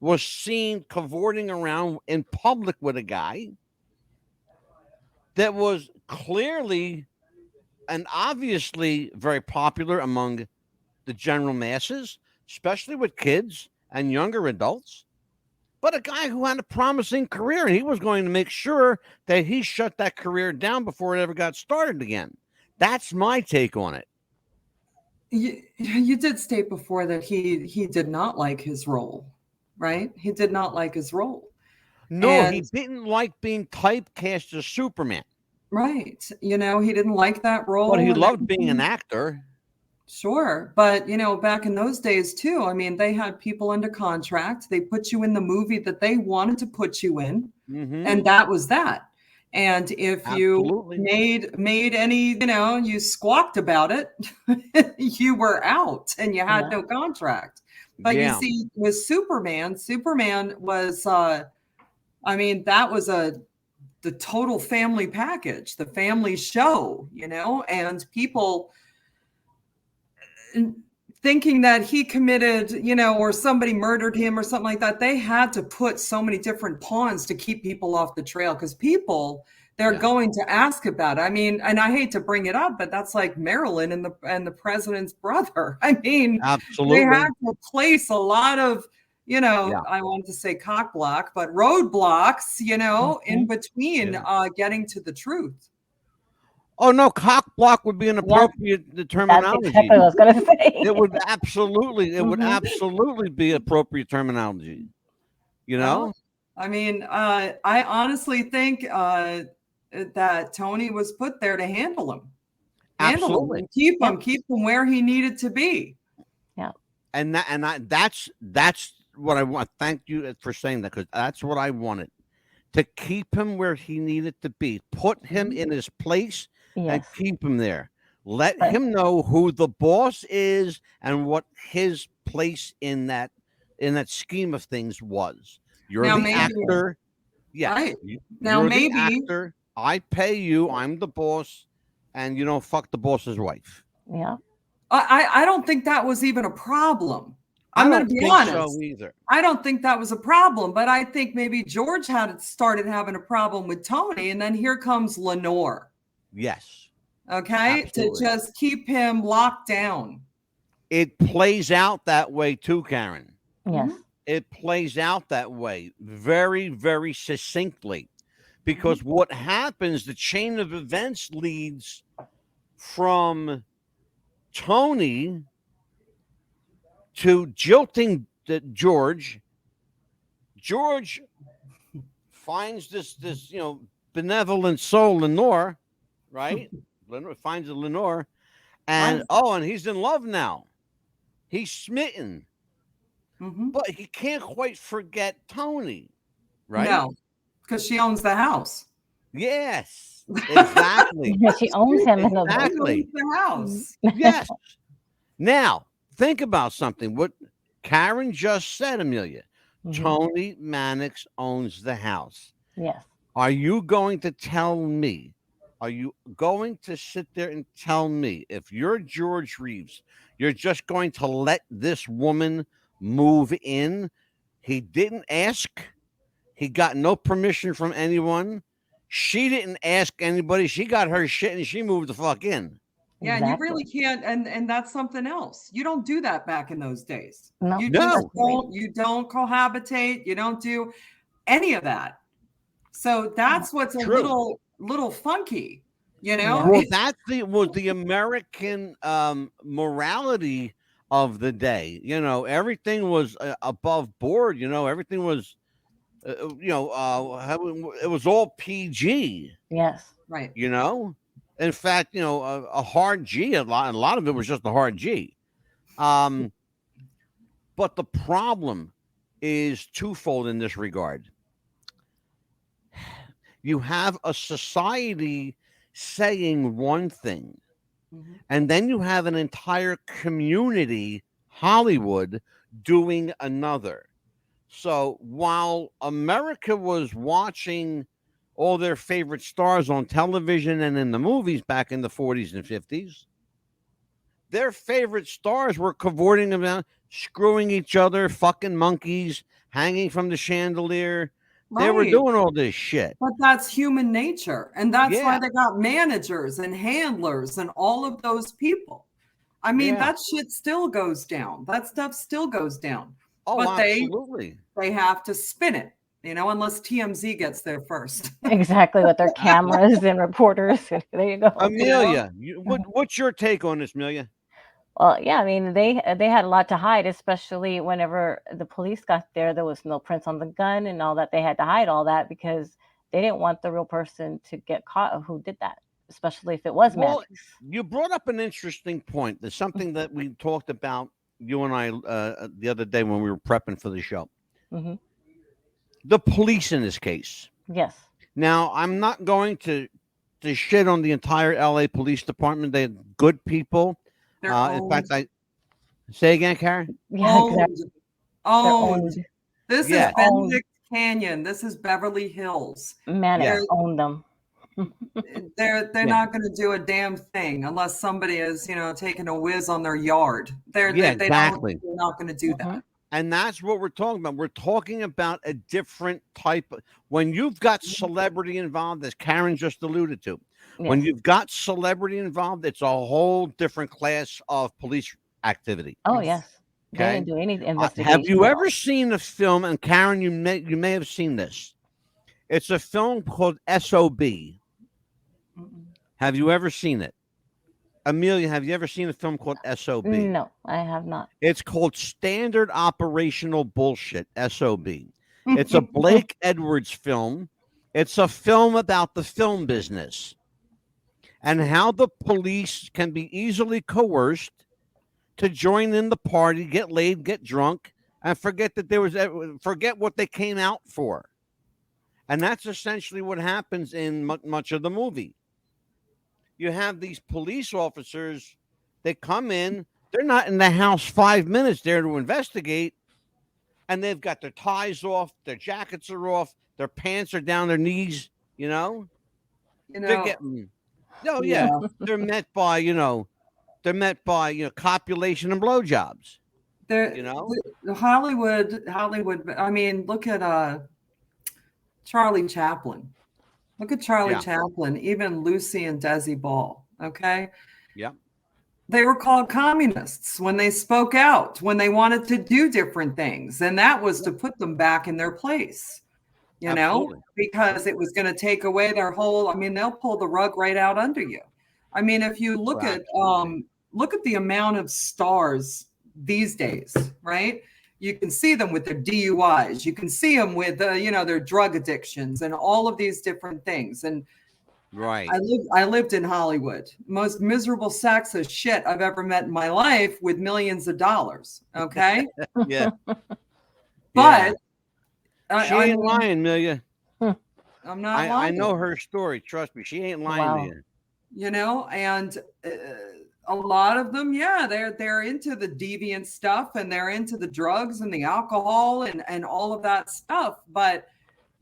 was seen cavorting around in public with a guy that was clearly and obviously very popular among the general masses, especially with kids and younger adults, but a guy who had a promising career, and he was going to make sure that he shut that career down before it ever got started again. That's my take on it. You did state before that he did not like his role, right? He did not like his role. No, he didn't like being typecast as Superman. Right. You know, he didn't like that role. But he loved being an actor. Sure. But, you know, back in those days, too, I mean, they had people under contract. They put you in the movie that they wanted to put you in. Mm-hmm. And that was that. And if you made any, you know, you squawked about it, you were out and you had no contract. But you see, with Superman was, I mean, that was the total family package, the family show, you know, and people thinking that he committed, you know, or somebody murdered him or something like that. They had to put so many different pawns to keep people off the trail because people, they're going to ask about it. I mean, and I hate to bring it up, but that's like Marilyn and the president's brother. I mean, absolutely, they had to place a lot of, you know, I wanted to say cock block, but roadblocks, you know, in between getting to the truth. Oh no, cock block would be an appropriate terminology. That's exactly what I was going to say. It would absolutely be appropriate terminology. You know, well, I mean, I honestly think that Tony was put there to handle him, keep him where he needed to be. Yeah, that's what I want. Thank you for saying that, because that's what I wanted, to keep him where he needed to be, put him in his place. And keep him there. Let him know who the boss is and what his place in that scheme of things was. You're now the actor. Yeah. Right. Now maybe the actor. I pay you. I'm the boss, and you don't fuck the boss's wife. Yeah. I don't think that was even a problem. I'm going to be honest. So either. I don't think that was a problem, but I think maybe George had started having a problem with Tony, and then here comes Lenore. Yes. Okay. Absolutely. To just keep him locked down. It plays out that way too, Karen. Yes. It plays out that way very, very succinctly, because what happens, the chain of events leads from Tony to jilting George. George finds this, you know, benevolent soul, Lenore. Right? Lenore finds a Lenore, and and he's in love now. He's smitten, but he can't quite forget Tony, right? No, because she owns the house. Yes, exactly. She owns him in the house. Yes. Now think about something. What Karen just said, Amelia. Tony Mannix owns the house. Yes. Are you going to tell me? Are you going to sit there and tell me, if you're George Reeves, you're just going to let this woman move in? He didn't ask. He got no permission from anyone. She didn't ask anybody. She got her shit and she moved the fuck in. Yeah, and you really can't, and that's something else. You don't do that back in those days. No. You don't cohabitate. You don't do any of that. So that's what's a little funky, you know. Well, that was the American morality of the day. You know, everything was above board. You know, everything was, it was all PG. Yes, right. You know, in fact, you know, a hard G. A lot of it was just a hard G. But the problem is twofold in this regard. You have a society saying one thing, and then you have an entire community, Hollywood, doing another. So while America was watching all their favorite stars on television and in the movies back in the 40s and 50s, their favorite stars were cavorting around, screwing each other, fucking monkeys, hanging from the chandelier, They were Right. doing all this shit. But that's human nature. And that's why Yeah. they got managers and handlers and all of those people. I mean, Yeah. that shit still goes down. That stuff still goes down. Oh, But absolutely. they have to spin it, unless TMZ gets there first. Exactly, with their cameras and reporters. There you go. Amelia, what's your take on this, Amelia? Well, yeah, I mean, they had a lot to hide, especially whenever the police got there. There was no prints on the gun and all that. They had to hide all that because they didn't want the real person to get caught who did that, especially if it was Well, Maddox. you brought up an interesting point. There's something that we talked about, you and I, the other day when we were prepping for the show. Hmm. The police in this case. Yes. Now, I'm not going to shit on the entire LA Police Department. They're good people. They're In fact, I say again, Karen. Yeah, owned. This Yeah. is Benedict Canyon. This is Beverly Hills. Maddox owned them. They're not going to do a damn thing unless somebody is, taking a whiz on their yard. Exactly. They're not going to do that. And that's what we're talking about. We're talking about a different type of, when you've got celebrity involved, as Karen just alluded to. Yes. When you've got celebrity involved, it's a whole different class of police activity. Oh, yes. They Okay. didn't do any investigation. Have you ever seen a film? And Karen, you may have seen this. It's a film called SOB. Have you ever seen it? Amelia, have you ever seen a film called SOB? No, I have not. It's called Standard Operational Bullshit, SOB. It's a Blake Edwards film. It's a film about the film business and how the police can be easily coerced to join in the party, get laid, get drunk, and forget what they came out for. And that's essentially what happens in much of the movie. You have these police officers, they come in, they're not in the house 5 minutes there to investigate, and they've got their ties off, their jackets are off, their pants are down their knees, They're getting, they're met by, copulation and blowjobs. Hollywood. I mean, look at Charlie Chaplin. Look at Charlie Chaplin, even Lucy and Desi Ball. Okay. Yeah. They were called communists when they spoke out, when they wanted to do different things. And that was to put them back in their place, because it was going to take away their whole, they'll pull the rug right out under you. I mean, if you look at the amount of stars these days, right? You can see them with their DUIs. You can see them with, their drug addictions and all of these different things. And right, I lived in Hollywood. Most miserable sacks of shit I've ever met in my life with millions of dollars. Okay. Yeah. But she ain't lying, Amelia. I'm not lying. I know her story. Trust me, she ain't lying to you. And a lot of them, they're into the deviant stuff and they're into the drugs and the alcohol and all of that stuff. But,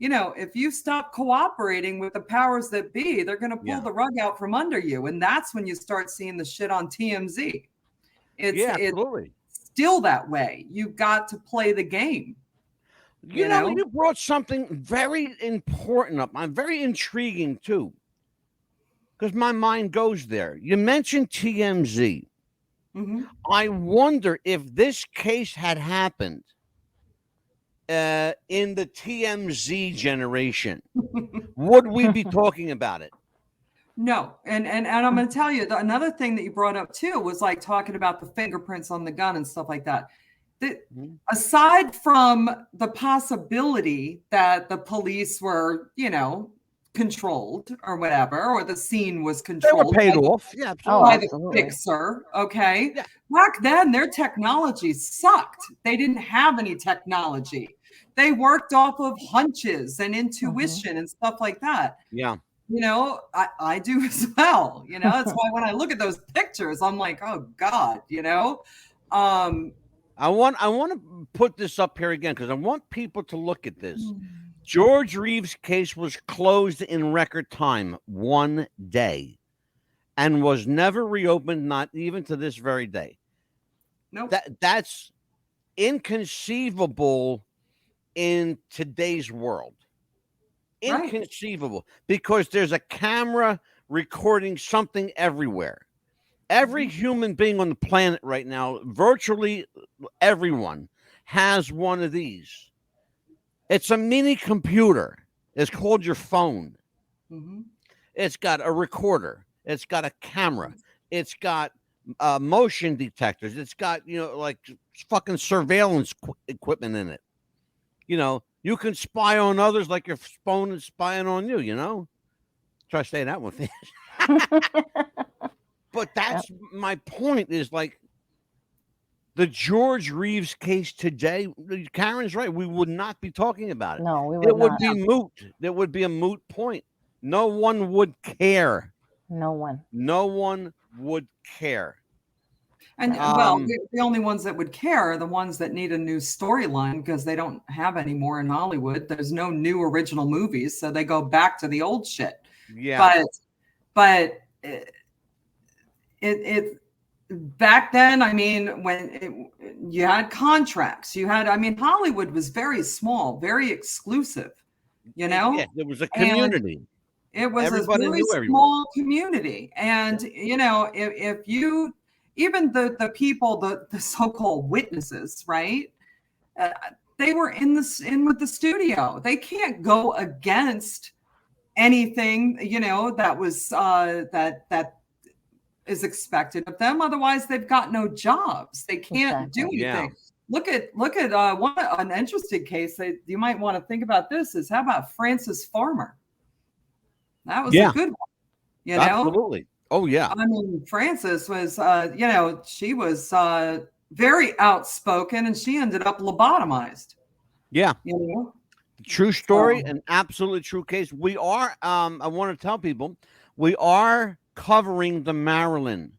if you stop cooperating with the powers that be, they're going to pull the rug out from under you. And that's when you start seeing the shit on TMZ. It's still that way. You've got to play the game. You brought something very important up. I'm very intriguing too. Because my mind goes there. You mentioned TMZ. Mm-hmm. I wonder if this case had happened in the TMZ generation, would we be talking about it? No. And I'm going to tell you, another thing that you brought up too was like talking about the fingerprints on the gun and stuff like that. Aside from the possibility that the police were, controlled or whatever, or the scene was controlled. They were paid off. Yeah, by the fixer. Okay. Yeah. Back then, their technology sucked. They didn't have any technology. They worked off of hunches and intuition and stuff like that. Yeah. I do as well. That's why when I look at those pictures, I'm like, oh God, I want to put this up here again because I want people to look at this. George Reeves' case was closed in record time, 1 day, and was never reopened, not even to this very day. Nope. That's inconceivable in today's world. Inconceivable, because there's a camera recording something everywhere. Every human being on the planet right now, virtually everyone, has one of these. It's a mini computer. It's called your phone. Mm-hmm. It's got a recorder. It's got a camera. It's got motion detectors. It's got, like fucking surveillance equipment in it. You can spy on others like your phone is spying on you, Try to say that one thing. But that's my point, is like the George Reeves case today. Karen's right. We would not be talking about it. No, we would It would not. be moot. There would be a moot point. No one would care. No one. No one would care. And well, the only ones that would care are the ones that need a new storyline, because they don't have any more in Hollywood. There's no new original movies, so they go back to the old shit. Yeah. But it back then, I mean, when you had contracts, Hollywood was very small, very exclusive, Yeah, there was a community. It was Everybody a very small community. And, if you, even the people, the so-called witnesses, right? They were in with the studio. They can't go against anything, that was that is expected of them. Otherwise, they've got no jobs. They can't do anything. Yeah. Look at an interesting case that you might want to think about. This is, how about Frances Farmer? That was a good one. Absolutely. Oh yeah. I mean, Frances was, she was very outspoken, and she ended up lobotomized. Yeah. True story, an absolutely true case. We are, I want to tell people, we are covering the Marilyn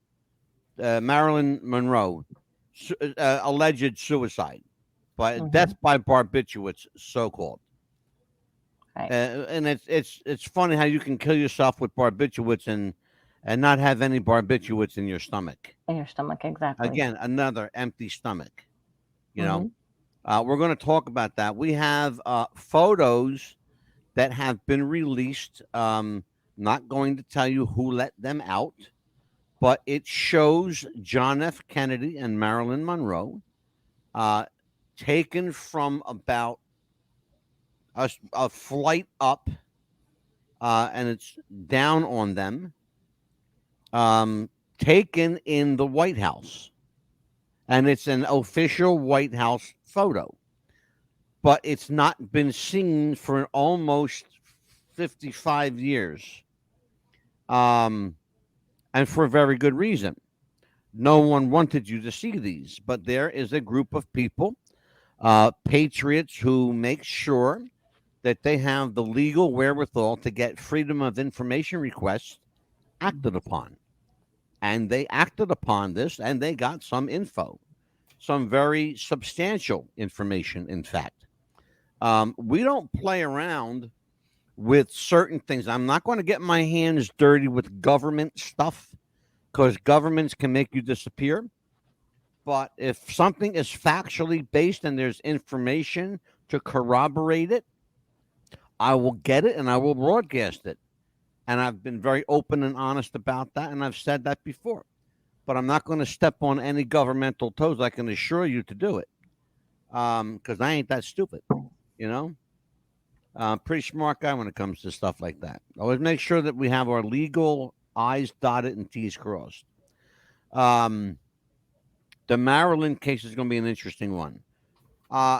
Monroe alleged suicide, death by barbiturates, so-called. Right. And it's funny how you can kill yourself with barbiturates and not have any barbiturates in your stomach. In your stomach, exactly. Again, another empty stomach. We're going to talk about that. We have photos that have been released. Not going to tell you who let them out, but it shows John F. Kennedy and Marilyn Monroe taken from about a flight up, and it's down on them, taken in the White House. And it's an official White House photo, but it's not been seen for almost 55 years. And for a very good reason. No one wanted you to see these, but there is a group of people, patriots, who make sure that they have the legal wherewithal to get freedom of information requests acted upon. And they acted upon this, and they got some info, some very substantial information, in fact. We don't play around with certain things. I'm not going to get my hands dirty with government stuff, because governments can make you disappear. But if something is factually based and there's information to corroborate it, I will get it and I will broadcast it. And I've been very open and honest about that, and I've said that before. But I'm not going to step on any governmental toes. I can assure you to do it, because I ain't that stupid, Pretty smart guy when it comes to stuff like that. Always make sure that we have our legal I's dotted and T's crossed. The Maryland case is going to be an interesting one.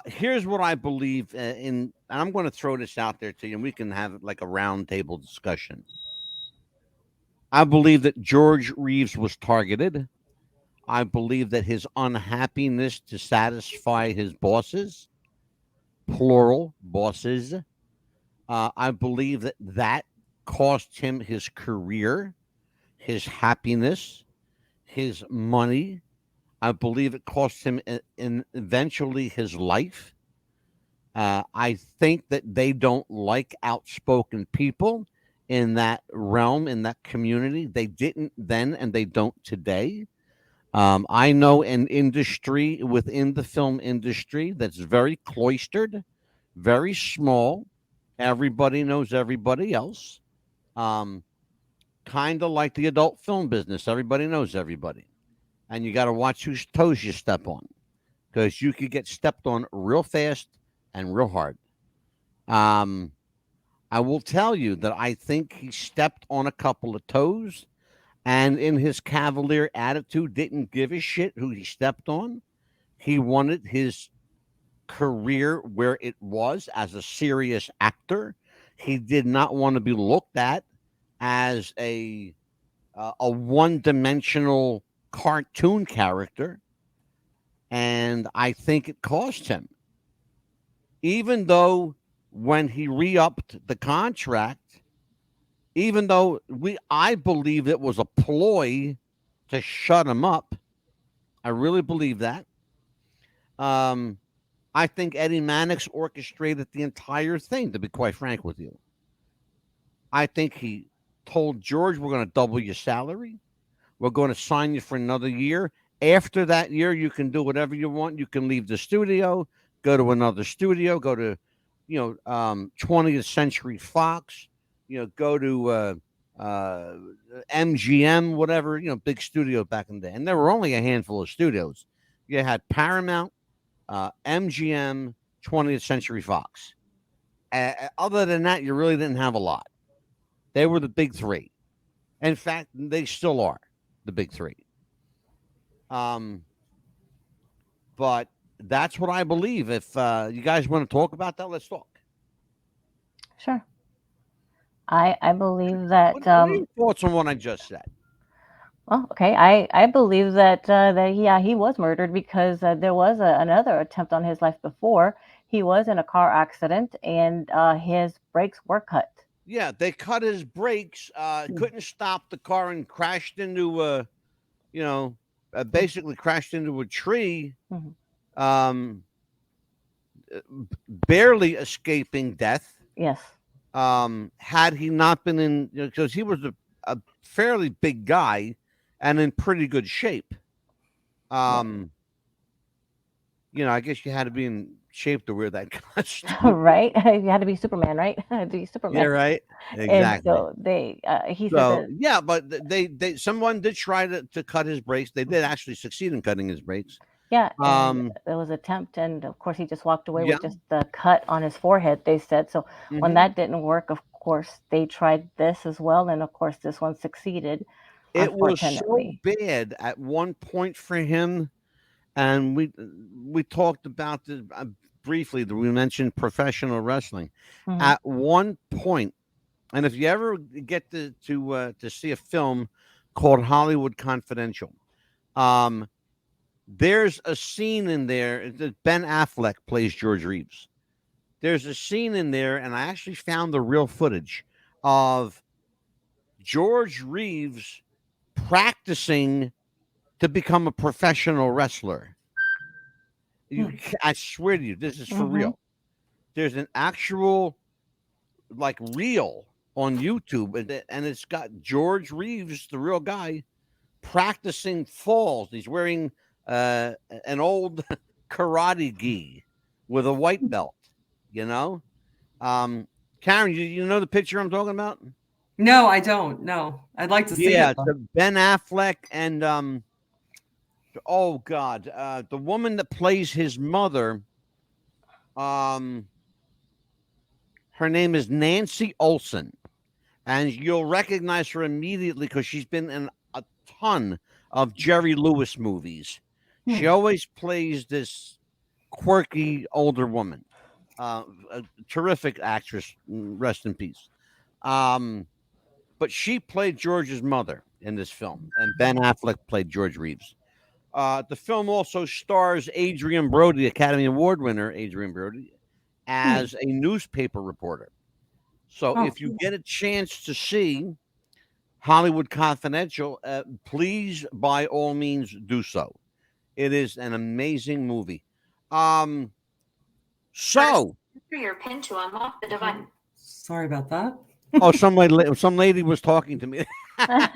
Here's what I believe in, and I'm going to throw this out there to you, and we can have like a round table discussion. I believe that George Reeves was targeted. I believe that his unhappiness to satisfy his bosses, plural bosses, I believe that cost him his career, his happiness, his money. I believe it cost him eventually his life. I think that they don't like outspoken people in that realm, in that community. They didn't then, and they don't today. I know an industry within the film industry that's very cloistered, very small, Everybody knows everybody else. Kind of like the adult film business. Everybody knows everybody. And you got to watch whose toes you step on, because you could get stepped on real fast and real hard. I will tell you that I think he stepped on a couple of toes, and in his cavalier attitude, didn't give a shit who he stepped on. He wanted his career where it was as a serious actor. He did not want to be looked at as a one-dimensional cartoon character, and I think it cost him. Even though when he re-upped the contract, even though I believe it was a ploy to shut him up, I really believe that. I think Eddie Mannix orchestrated the entire thing, to be quite frank with you. I think he told George, we're going to double your salary. We're going to sign you for another year. After that year, you can do whatever you want. You can leave the studio, go to another studio, go to, 20th Century Fox, go to MGM, whatever, big studio back in the day. And there were only a handful of studios. You had Paramount, MGM, 20th Century Fox. Other than that, you really didn't have a lot. They were the big three. In fact, they still are the big three. But that's what I believe. If you guys want to talk about that, let's talk. Sure. I believe that. What are your thoughts on what I just said? Well, okay. I believe that he was murdered because there was another attempt on his life before. He was in a car accident and his brakes were cut. Yeah, they cut his brakes. Couldn't stop the car and crashed into basically crashed into a tree. Mhm. Barely escaping death. Yes. Had he not been in, because he was a fairly big guy and in pretty good shape. I guess you had to be in shape to wear that costume. Right. You had to be Superman, right? To be Superman. Yeah, right. Exactly. And so he said that. Yeah, but someone did try to cut his brakes. They did actually succeed in cutting his brakes. Yeah, and there was an attempt, and of course he just walked away with just the cut on his forehead, they said. So when that didn't work, of course, they tried this as well, and of course this one succeeded. It was so bad at one point for him, and we talked about this briefly. We mentioned professional wrestling. At one point, and if you ever get to see a film called Hollywood Confidential, there's a scene in there that Ben Affleck plays George Reeves. There's a scene in there, and I actually found the real footage of George Reeves practicing to become a professional wrestler. I swear to you, this is for real. There's an actual reel on YouTube, and it's got George Reeves, the real guy, practicing falls. He's wearing an old karate gi with a white belt, Karen, you know the picture I'm talking about? No, I don't. No, I'd like to see it. Yeah, Ben Affleck and the woman that plays his mother, her name is Nancy Olson, and you'll recognize her immediately because she's been in a ton of Jerry Lewis movies. She always plays this quirky older woman, a terrific actress. Rest in peace. But she played George's mother in this film, and Ben Affleck played George Reeves. The film also stars Adrian Brody, Academy Award winner Adrian Brody, as a newspaper reporter. So if you get a chance to see Hollywood Confidential, please, by all means, do so. It is an amazing movie. So your pin to unlock the device. Sorry about that. some lady was talking to me. I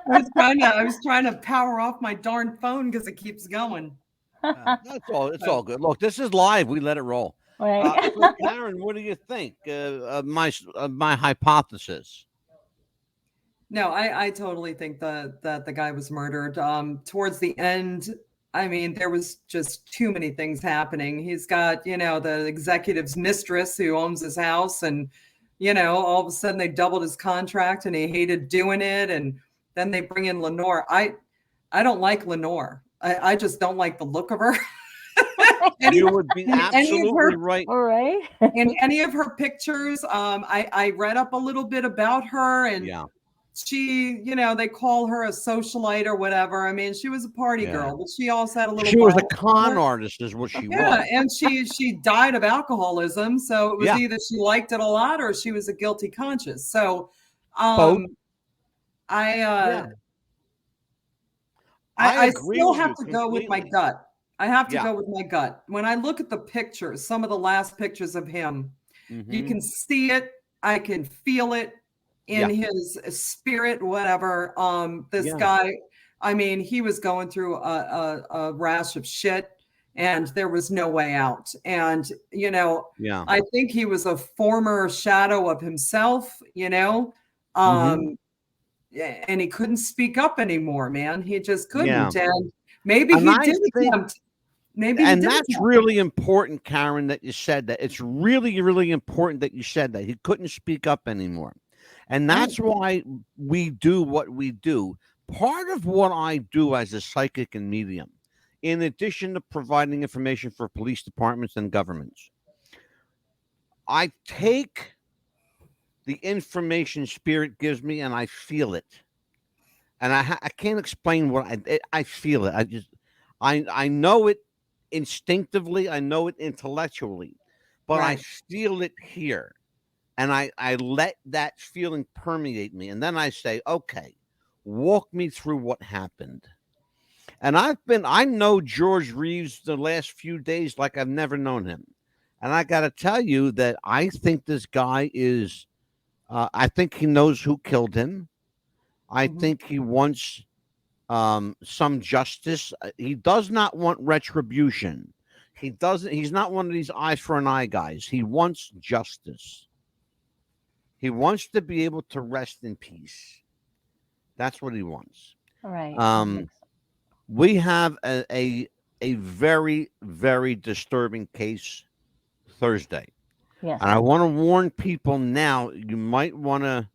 was trying to power off my darn phone because it keeps going. That's all. It's all good. Look, this is live. We let it roll. Right. So Karen, what do you think of my hypothesis? No, I totally think that the guy was murdered. Towards the end, I mean, there was just too many things happening. He's got, the executive's mistress who owns his house, and all of a sudden they doubled his contract, and he hated doing it. And then they bring in Lenore. I don't like Lenore. I just don't like the look of her. You would be absolutely right. All right. In any of her pictures, I read up a little bit about her, and Yeah. she, they call her a socialite or whatever. I mean, she was a party girl, but she also had a little. She was a con artist, is what she was. Yeah, and she died of alcoholism, so it was either she liked it a lot or she was a guilty conscience. So, Both. I agree still with have you to go with my completely. gut. I have to go with my gut. When I look at the pictures, some of the last pictures of him, you can see it. I can feel it in his spirit, whatever. This guy, I mean, he was going through a rash of shit, and there was no way out. And, I think he was a former shadow of himself, and he couldn't speak up anymore, man. He just couldn't. And maybe he did attempt. Maybe and that's really important, Karen, that you said that. It's really, really important that you said that. He couldn't speak up anymore. And that's why we do what we do. Part of what I do as a psychic and medium, in addition to providing information for police departments and governments, I take the information spirit gives me and I feel it. And I can't explain what I feel it. I know it instinctively, I know it intellectually, but I feel it here. And I let that feeling permeate me. And then I say, okay, walk me through what happened. And I know George Reeves the last few days like I've never known him. And I got to tell you that I think this guy is, I think he knows who killed him. I think he wants some justice. He does not want retribution. He's not one of these eye for an eye guys. He wants justice. He wants to be able to rest in peace. That's what he wants. All right. We have a very, very disturbing case Thursday. Yes. And I want to warn people now, you might want to,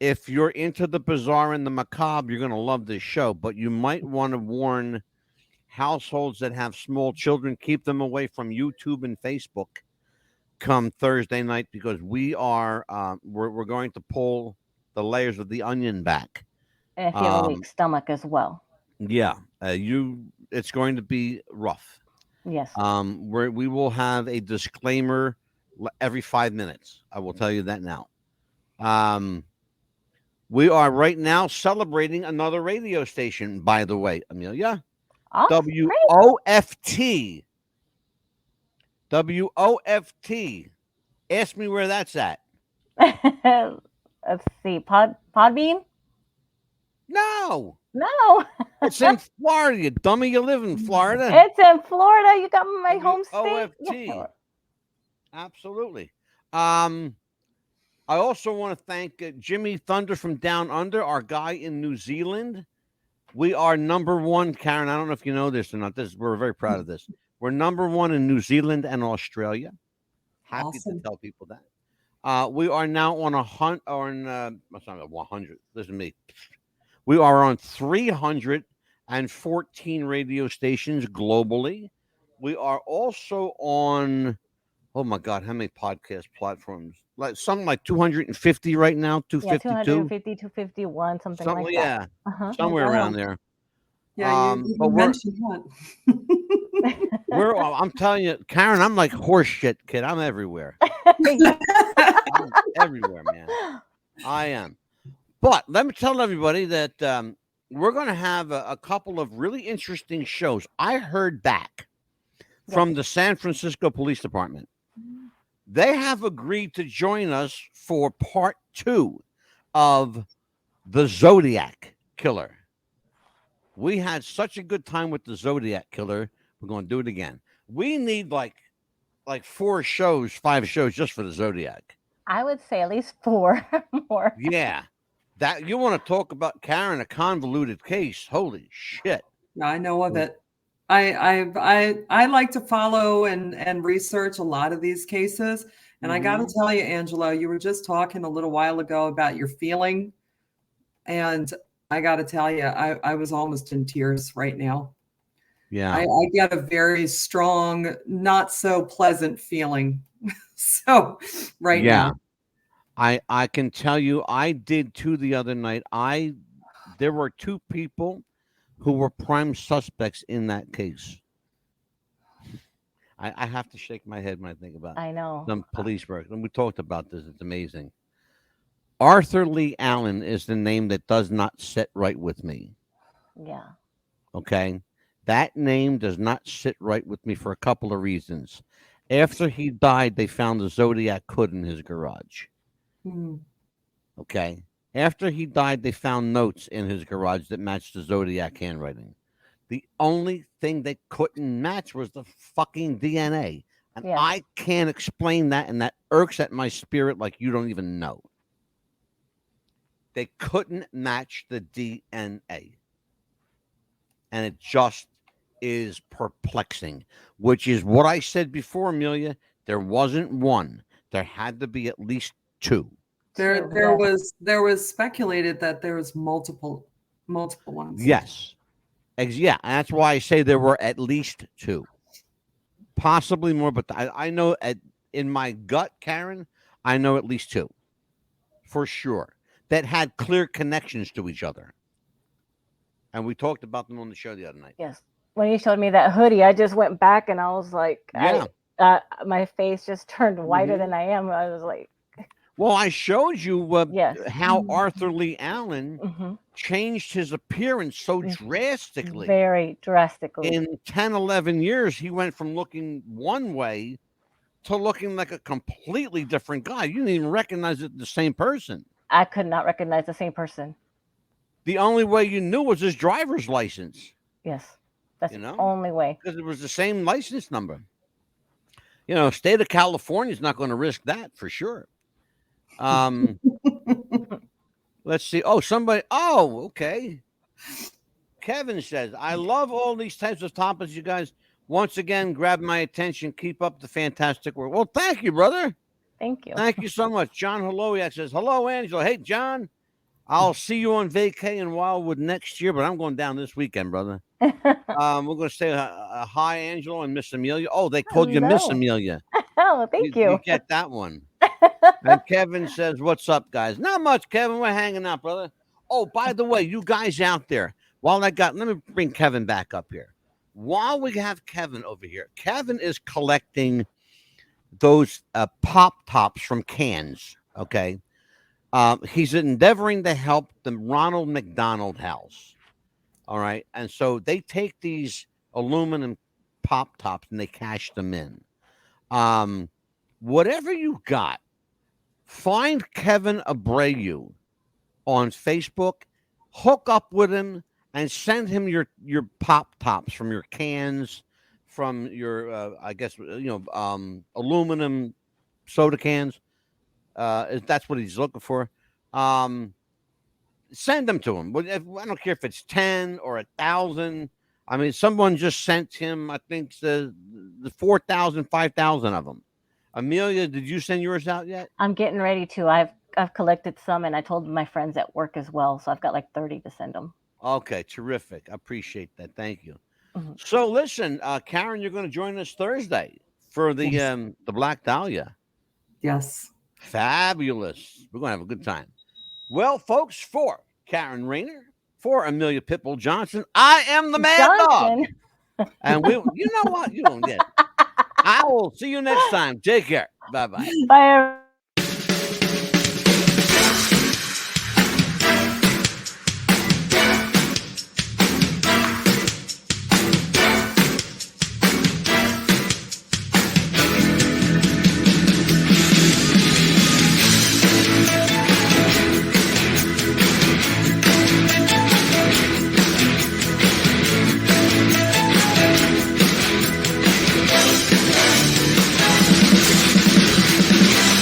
if you're into the bizarre and the macabre, you're going to love this show, but you might want to warn households that have small children, keep them away from YouTube and Facebook come Thursday night, because we are we're going to pull the layers of the onion back. And if you have a weak stomach as well. Yeah, it's going to be rough. Yes. We will have a disclaimer every 5 minutes. I will tell you that now. We are right now celebrating another radio station, by the way, Amelia. WOFT. WOFT. Ask me where that's at. Let's see. Podbean? No. It's in Florida, you dummy. You live in Florida. It's in Florida. You got my home state. WOFT. Absolutely. I also want to thank Jimmy Thunder from Down Under, our guy in New Zealand. We are number one, Karen. I don't know if you know this or not. We're very proud of this. We're number one in New Zealand and Australia. Happy to tell people that. We are now on 100. Listen to me. We are on 314 radio stations globally. We are also on, oh my God, how many podcast platforms? Something like 250 right now, 252. Yeah, 250, 251, something like that. Yeah, somewhere around there. Yeah, but mentioned that. I'm telling you, Karen, I'm like horse shit, kid. I'm everywhere. I'm everywhere, man. I am. But let me tell everybody that we're going to have a couple of really interesting shows. I heard back from the San Francisco Police Department. They have agreed to join us for part 2 of the Zodiac Killer. We had such a good time with the Zodiac Killer. We're going to do it again. We need like like 4 shows, 5 shows just for the Zodiac. I would say at least 4 more. Yeah. That you want to talk about, Karen, a convoluted case. Holy shit. I know of it. I like to follow and research a lot of these cases. And I got to tell you, Angelo, you were just talking a little while ago about your feeling. And I got to tell you, I was almost in tears right now. Yeah. I get a very strong, not so pleasant feeling. So right now. I can tell you, I did too the other night. There were 2 people who were prime suspects in that case. I have to shake my head when I think about I know. some police work. And we talked about this. It's amazing. Arthur Lee Allen is the name that does not sit right with me. Yeah. Okay. That name does not sit right with me for a couple of reasons. After he died, they found the Zodiac hood in his garage. Okay. After he died, they found notes in his garage that matched the Zodiac handwriting. The only thing they couldn't match was the fucking DNA. And Yeah. I can't explain that, and that irks at my spirit like you don't even know. They couldn't match the DNA. And it just is perplexing, which is what I said before, Amelia. There wasn't one. There had to be at least 2. There was speculated that there was multiple ones. Yes. Yeah, and that's why I say there were at least 2. Possibly more, but I know in my gut, Karen, I know at least 2. For sure. That had clear connections to each other. And we talked about them on the show the other night. Yes. When you showed me that hoodie, I just went back and I was like, Yeah. My face just turned whiter than I am. I was like, well, I showed you yes. how Arthur Lee Allen changed his appearance so drastically. Very drastically. In 10, 11 years, he went from looking one way to looking like a completely different guy. You didn't even recognize it the same person. I could not recognize the same person. The only way you knew was his driver's license. Yes. That's the only way. Because it was the same license number. You know, state of California is not going to risk that for sure. Let's see. Oh, somebody. Oh, okay. Kevin says, I love all these types of topics. You guys once again grab my attention. Keep up the fantastic work. Well, thank you, brother. Thank you. Thank you so much. John Holowiak says, hello, Angela. Hey, John. I'll see you on vacay in Wildwood next year, but I'm going down this weekend, brother. We're going to say hi, Angela and Miss Amelia. Oh, they called you Miss Amelia. Oh, thank you. You get that one. And Kevin says, what's up, guys? Not much, Kevin. We're hanging out, brother. Oh, by the way, you guys out there, let me bring Kevin back up here. While we have Kevin over here, Kevin is collecting those pop tops from cans, okay? He's endeavoring to help the Ronald McDonald House. All right. And so they take these aluminum pop tops and they cash them in. Whatever you got, find Kevin Abreu on Facebook, hook up with him, and send him your pop tops from your cans, from your aluminum soda cans. That's what he's looking for. Send them to him. I don't care if it's 10 or 1,000. I mean, someone just sent him, I think, the 4,000, 5,000 of them. Amelia, did you send yours out yet? I'm getting ready to. I've collected some, and I told my friends at work as well. So I've got like 30 to send them. Okay, terrific. I appreciate that. Thank you. So listen, Karen, you're going to join us Thursday for the Black Dahlia. Yes. Fabulous. We're going to have a good time. Well, folks, for Karen Rayner, for Amelia Pitbull Johnson, I am the Mad Dog. And you know what? You don't get it. I will see you next time. Take care. Bye-bye. Bye, everyone.